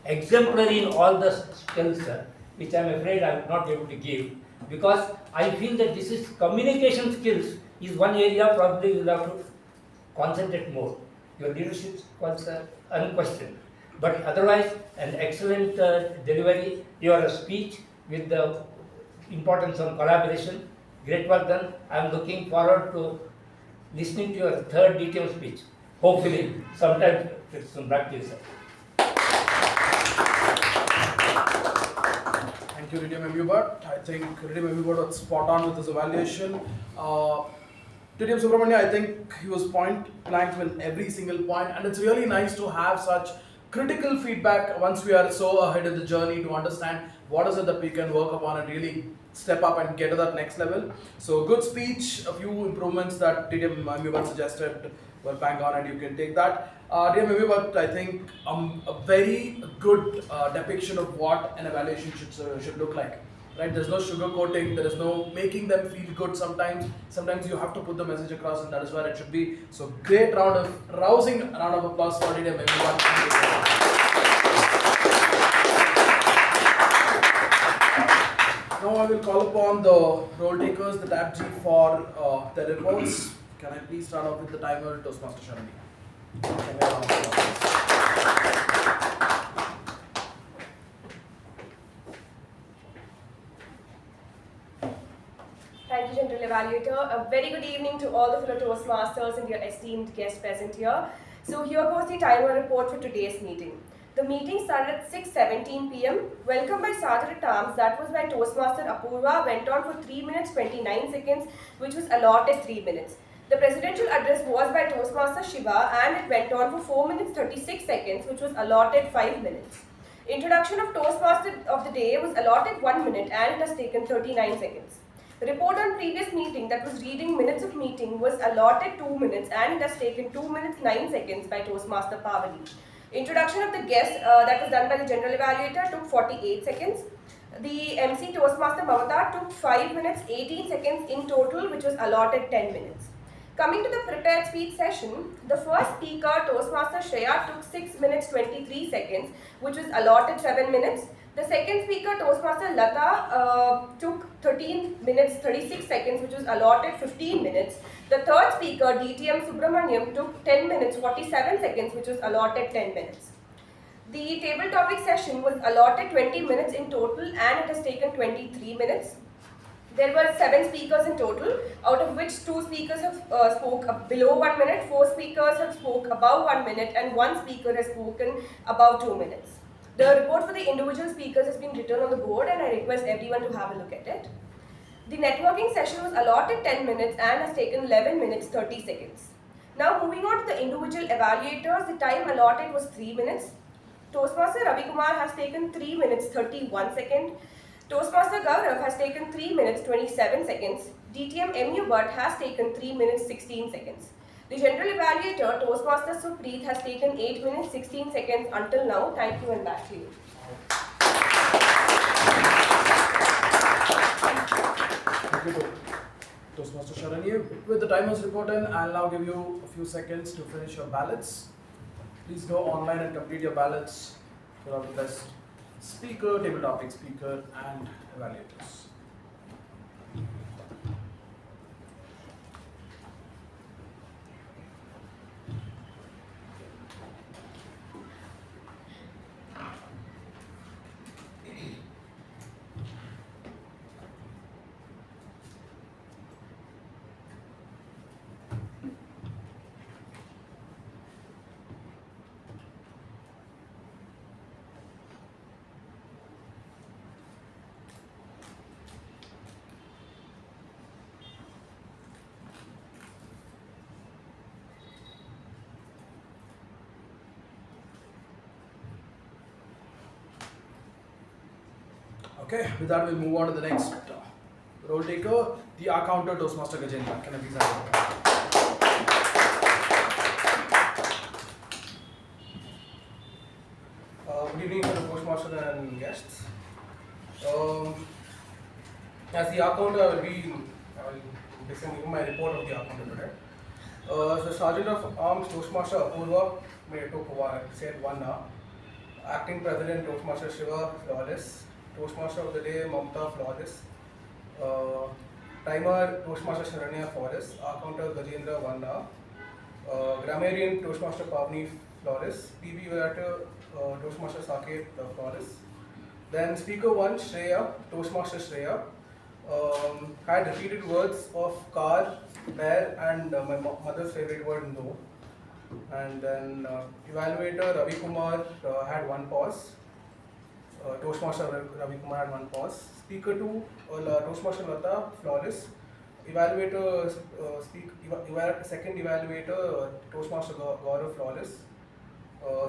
exemplary in all the skills, which I am afraid I will not be able to give. Because I feel that this is communication skills is one area probably you will have to concentrate more. Your leadership was unquestioned. But otherwise, an excellent delivery, your speech with the importance on collaboration, great work done. I am looking forward to listening to your third detailed speech. Hopefully, sometime with some practice. Thank you, U Bhat. I think U Bhat was spot on with his evaluation. Subramanyam, I think he was point blank with every single point, and it's really nice to have such critical feedback once we are so ahead of the journey to understand what is it that we can work upon and really step up and get to that next level. So good speech, a few improvements that U Bhat suggested were bang on, and you can take that. U Bhat, I think a very good depiction of what an evaluation should look like. Right? There's no sugarcoating, there is no making them feel good sometimes. Sometimes you have to put the message across, and that is where it should be. So great rousing round of applause for everyone. Now I will call upon the role takers, the TAPG, for their reports. Can I please start off with the timer, Toastmaster Sharani? Thank you, General Evaluator. A very good evening to all the fellow Toastmasters and your esteemed guests present here. So here goes the timer report for today's meeting. The meeting started at 6:17 p.m. Welcome by Sergeant at Arms, that was by Toastmaster Apoorva, went on for 3 minutes 29 seconds, which was allotted 3 minutes. The presidential address was by Toastmaster Shiva, and it went on for 4 minutes 36 seconds, which was allotted 5 minutes. Introduction of Toastmaster of the day was allotted 1 minute, and it has taken 39 seconds. Report on previous meeting, that was reading minutes of meeting, was allotted 2 minutes, and it has taken 2 minutes 9 seconds by Toastmaster Pavani. Introduction of the guest, that was done by the General Evaluator, took 48 seconds. The MC Toastmaster Mamatha took 5 minutes 18 seconds in total, which was allotted 10 minutes. Coming to the prepared speech session, the first speaker, Toastmaster Shreya, took 6 minutes 23 seconds, which was allotted 7 minutes. The second speaker, Toastmaster Latha, took 13 minutes 36 seconds, which was allotted 15 minutes. The third speaker, DTM Subramanyam, took 10 minutes 47 seconds, which was allotted 10 minutes. The table topic session was allotted 20 minutes in total, and it has taken 23 minutes. There were 7 speakers in total, out of which 2 speakers have spoke below 1 minute, 4 speakers have spoke above 1 minute, and 1 speaker has spoken above 2 minutes. The report for the individual speakers has been written on the board, and I request everyone to have a look at it. The networking session was allotted 10 minutes and has taken 11 minutes 30 seconds. Now moving on to the individual evaluators, the time allotted was 3 minutes. Toastmaster Ravikumar has taken 3 minutes 31 seconds. Toastmaster Gaurav has taken 3 minutes 27 seconds. DTM U Bhat has taken 3 minutes 16 seconds. The general evaluator, Toastmaster Supreeth, has taken 8 minutes 16 seconds until now. Thank you and back to you. Thank you, Toastmaster Sharanya. With the timers report in, I'll now give you a few seconds to finish your ballots. Please go online and complete your ballots for our best speaker, table topic speaker, and evaluators. Okay, with that we'll move on to the next role taker, the accountant Toastmaster Nagendra. Can I please have good evening to the Toastmaster and guests. As the accountant, I will be giving my report of the accountant today. The Sergeant of Arms Toastmaster Apoorva said 1 hour. Acting President Toastmaster Shiva, flawless. Toastmaster of the day, Mamatha, flawless. Timer, Toastmaster Sharanya, flawless. Accountant Nagendra, 1 hour. Grammarian, Toastmaster Pavani, flawless. PB Evaluator, Toastmaster Saketh, flawless. Then Speaker 1, Shreya, Toastmaster Shreya, had repeated words of car, bear, and my mother's favorite word, no. And then Evaluator Ravikumar had 1 pause. Toastmaster Ravikumar had 1 pause. Speaker 2, Toastmaster Latha, flawless. Evaluator, second evaluator, Toastmaster Gaurav, flawless.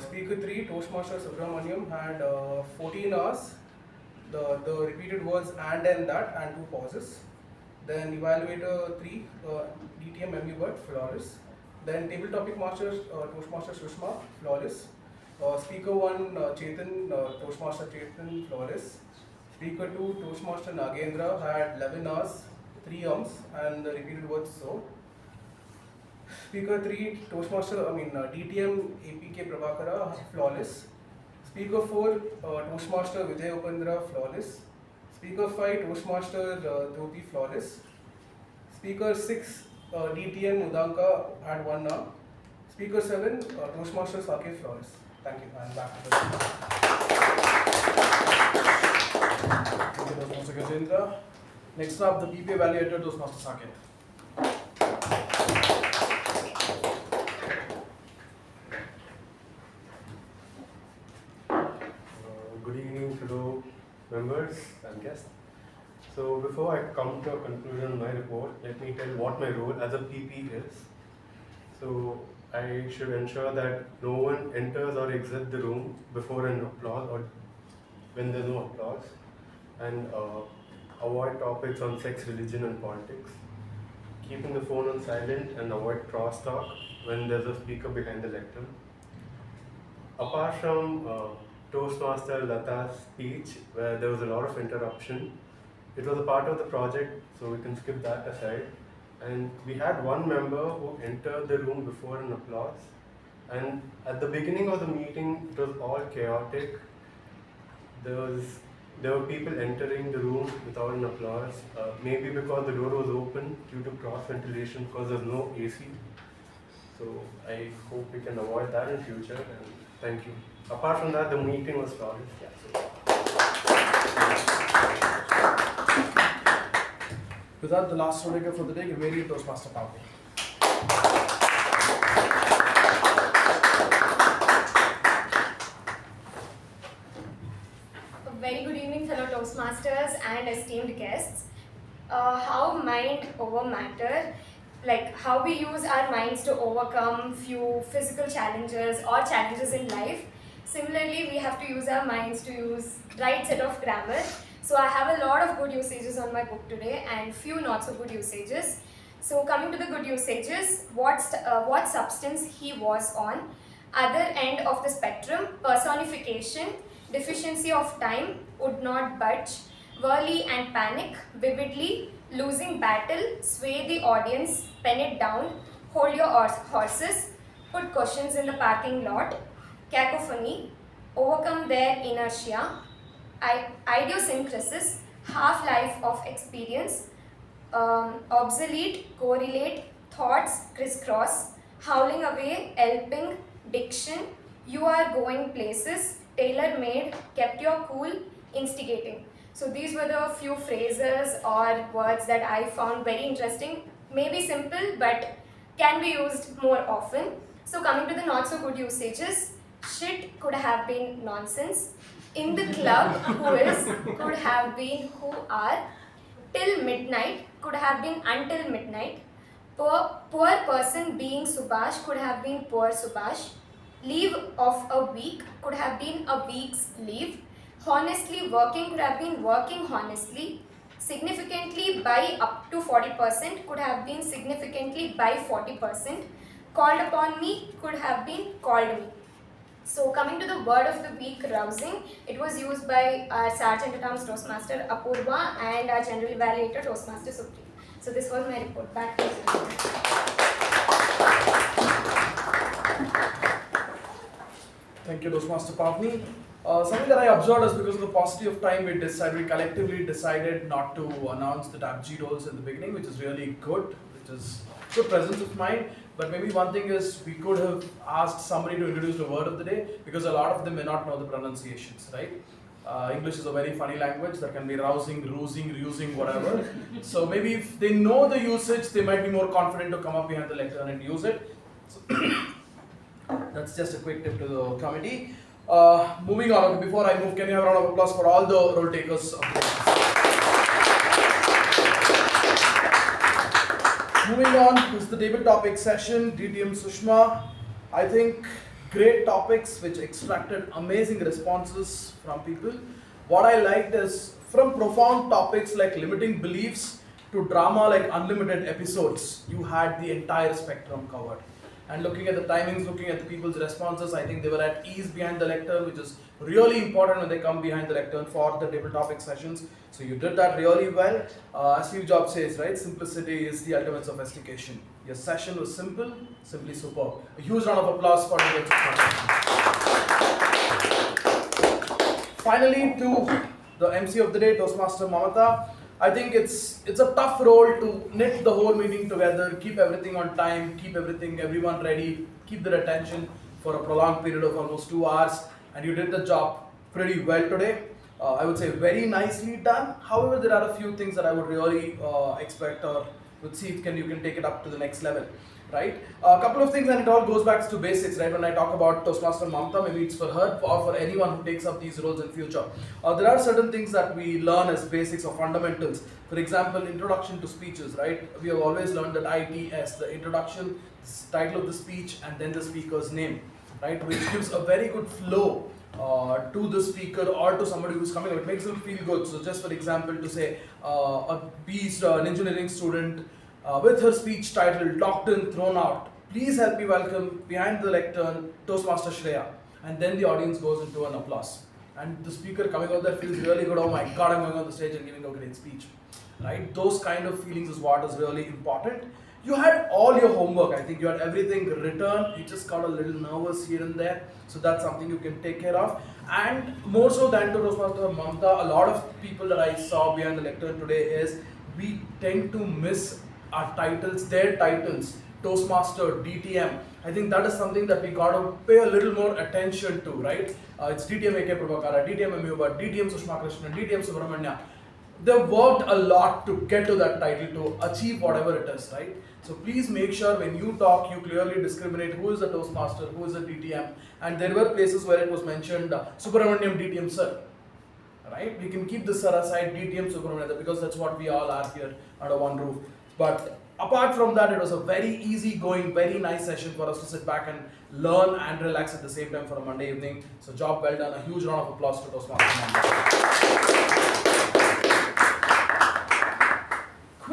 Speaker 3, Toastmaster Subramanyam, had 14 hours. The repeated words and that, and 2 pauses. Then Evaluator 3, DTM U Bhat, flawless. Then Table Topic Master, Toastmaster Sushma, flawless. Speaker 1, Chetan, Toastmaster Chetan, flawless. Speaker 2, Toastmaster Nagendra, had 11 hours, 3 and the repeated words so. Speaker 3, DTM K Prabhakara, flawless. Speaker 4, Toastmaster Vijay Upendra, flawless. Speaker 5, Toastmaster Jyothi, flawless. Speaker 6, DTM Udanka, had 1 hour. Speaker 7, Toastmaster Saketh, flawless. Thank you, and back to the Thank you, Toastmaster Nagendra. Next up, the PP Evaluator, Toastmaster Saketh. Good evening, fellow members and guests. So before I come to a conclusion of my report, let me tell what my role as a PP is. So I should ensure that no one enters or exits the room before an applause or when there's no applause, and avoid topics on sex, religion and politics. Keeping the phone on silent and avoid crosstalk when there's a speaker behind the lectern. Apart from Toastmaster Latha's speech, where there was a lot of interruption, it was a part of the project, so we can skip that aside. And we had one member who entered the room before an applause. And at the beginning of the meeting, it was all chaotic. There were people entering the room without an applause, maybe because the door was open due to cross ventilation because there's no AC. So I hope we can avoid that in future, and thank you. Apart from that, the meeting was flawless. Yeah, With that, the last speaker for the day, Grammarian Toastmaster Pavani. A very good evening, fellow Toastmasters and esteemed guests. How mind over matter, like how we use our minds to overcome few physical challenges or challenges in life. Similarly, we have to use our minds to use right set of grammar So I have a lot of good usages on my book today and few not so good usages. So coming to the good usages, what substance he was on, other end of the spectrum, personification, deficiency of time, would not budge, whirly and panic, vividly, losing battle, sway the audience, pen it down, hold your horses, put cushions in the parking lot, cacophony, overcome their inertia, idiosyncrasis, half-life of experience, obsolete, correlate, thoughts, crisscross, howling away, elping, diction, you are going places, tailor-made, kept your cool, instigating. So these were the few phrases or words that I found very interesting. Maybe simple, but can be used more often. So coming to the not so good usages, shit could have been nonsense. In the club, who is, could have been who are. Till midnight could have been until midnight. Poor person being Subhash could have been poor Subhash. Leave of a week could have been a week's leave. Honestly working could have been working honestly. Significantly by up to 40% could have been significantly by 40%. Called upon me could have been called me. So coming to the word of the week, rousing, it was used by our Sergeant at Arms Toastmaster Apoorva and our General Evaluator Toastmaster Supreeth. So this was my report. Back to you. Thank you, Toastmaster Pavani. Something that I observed is because of the paucity of time, we collectively decided not to announce the TAPG roles in the beginning, which is really good, which is good presence of mind. But maybe one thing is we could have asked somebody to introduce the word of the day because a lot of them may not know the pronunciations, right? English is a very funny language that can be rousing, rusing, using, whatever. So maybe if they know the usage, they might be more confident to come up behind the lectern and use it. So that's just a quick tip to the committee. Moving on, before I move, can you have a round of applause for all the role takers of the day? Moving on is the table topic session, DTM Sushma. I think great topics which extracted amazing responses from people. What I liked is from profound topics like limiting beliefs to drama like unlimited episodes, you had the entire spectrum covered. And looking at the timings, looking at the people's responses, I think they were at ease behind the lectern, which is really important when they come behind the lectern for the table topic sessions. So you did that really well. As Steve Jobs says, right, simplicity is the ultimate sophistication. Your session was simple, simply superb. A huge round of applause for the Finally, to the MC of the day, Toastmaster Mamatha. I think it's a tough role to knit the whole meeting together, keep everything on time, keep everyone ready, keep their attention for a prolonged period of almost 2 hours, and you did the job pretty well today. I would say very nicely done. However, there are a few things that I would really expect or would see if you can take it up to the next level, right? A couple of things, and it all goes back to basics, right? When I talk about Toastmaster Mamatha, maybe it's for her or for anyone who takes up these roles in future. There are certain things that we learn as basics or fundamentals. For example, introduction to speeches, right? We have always learned that ITS, the introduction, title of the speech, and then the speaker's name, right? Which gives a very good flow to the speaker or to somebody who's coming. It makes them feel good. So just for example, to say an engineering student with her speech titled Locked In, Thrown Out, please help me welcome behind the lectern Toastmaster Shreya. And then the audience goes into an applause. And the speaker coming out there feels really good. Oh my God, I'm going on the stage and giving a great speech. Right? Those kind of feelings is what is really important. You had all your homework. I think you had everything written. You just got a little nervous here and there. So that's something you can take care of. And more so than to Toastmaster Mamatha, a lot of people that I saw behind the lectern today is we tend to miss our titles, their titles, Toastmaster, DTM. I think that is something that we got to pay a little more attention to, right? It's DTM K Prabhakara, DTM U Bhat, DTM Sushma, DTM Subramanyam. They've worked a lot to get to that title, to achieve whatever it is, right? So please make sure when you talk, you clearly discriminate who is a Toastmaster, who is a DTM. And there were places where it was mentioned Subramanyam DTM Sir, right? We can keep the Sir aside, DTM Subramanyam, because that's what we all are here under one roof. But apart from that, it was a very easy going, very nice session for us to sit back and learn and relax at the same time for a Monday evening. So job well done. A huge round of applause to Toastmasters.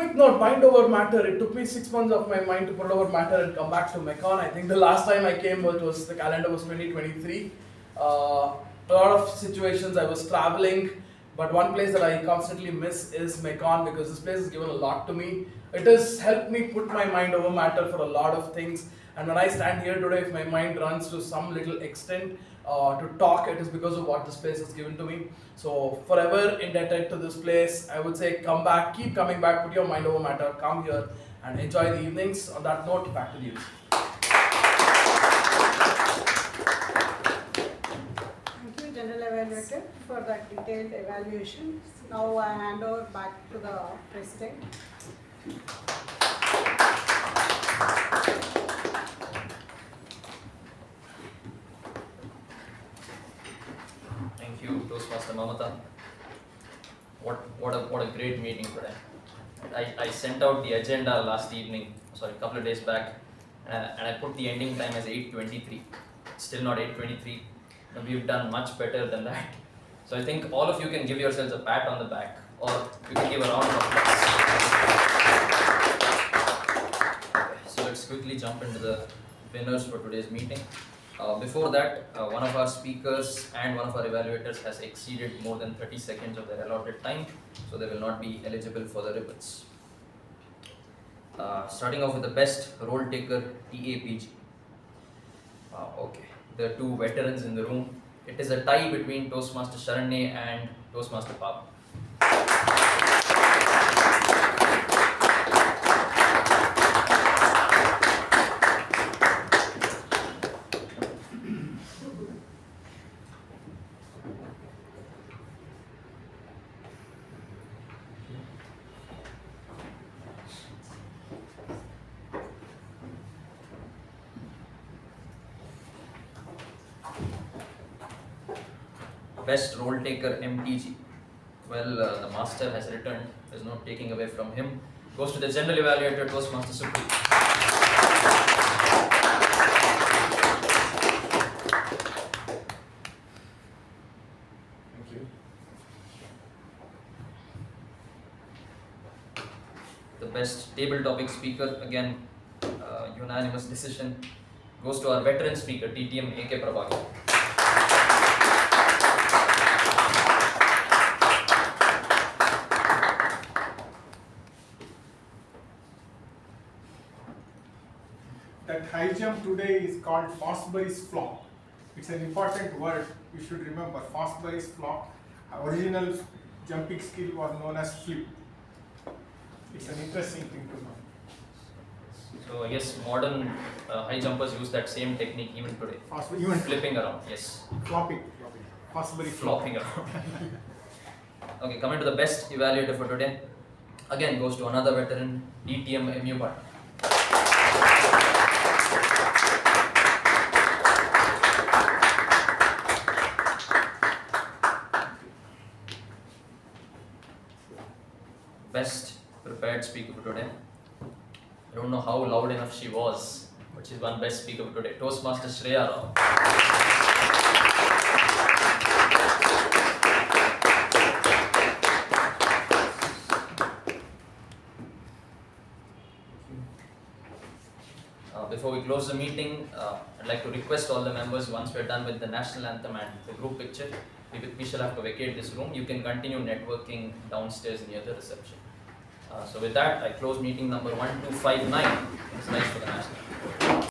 quick note, mind over matter. It took me 6 months of my mind to put over matter and come back to Mekon. I think the last time I came was the calendar was 2023. A lot of situations I was traveling, but one place that I constantly miss is Mekon because this place has given a lot to me. It has helped me put my mind over matter for a lot of things. And when I stand here today, if my mind runs to some little extent to talk, it is because of what this place has given to me. So forever indebted to this place. I would say come back, keep coming back, put your mind over matter, come here and enjoy the evenings. On that note, back to you. Thank you, General Evaluator, for that detailed evaluation. Now I hand over back to the President. Thank you, Toastmaster Mamatha. What a great meeting today. I sent out the agenda last evening, sorry, a couple of days back, and I put the ending time as 8:23. Still not 8:23. We've done much better than that. So I think all of you can give yourselves a pat on the back, or you can give a round of applause. Okay, so let's quickly jump into the winners for today's meeting. Before that, one of our speakers and one of our evaluators has exceeded more than 30 seconds of their allotted time, so they will not be eligible for the ribbons. Starting off with the best role taker, TAPG. Okay, there are two veterans in the room. It is a tie between Toastmaster Sharanya and Toastmaster Pavani. Best role taker MTG. Well, the master has returned. There's no taking away from him. Goes to the general evaluator, Toastmaster Supreeth. Thank you. The best table topic speaker, again, unanimous decision, goes to our veteran speaker, TTM K Prabhakara. That high jump today is called Fosbury's flop. It's an important word you should remember. Fosbury's flop. Original jumping skill was known as flip. It's an interesting thing to know. So I guess modern high jumpers use that same technique even today. Even flipping around, yes. Flopping. Fosbury flopping around. Okay, coming to the best evaluator for today. Again goes to another veteran, DTM U Bhat. Best prepared speaker for today. I don't know how loud enough she was, but she's one best speaker for today. Toastmaster Shreya. Before we close the meeting, I'd like to request all the members, once we're done with the national anthem and the group picture, we shall have to vacate this room. You can continue networking downstairs near the reception. So with that, I close meeting number 1259. It's nice for the national.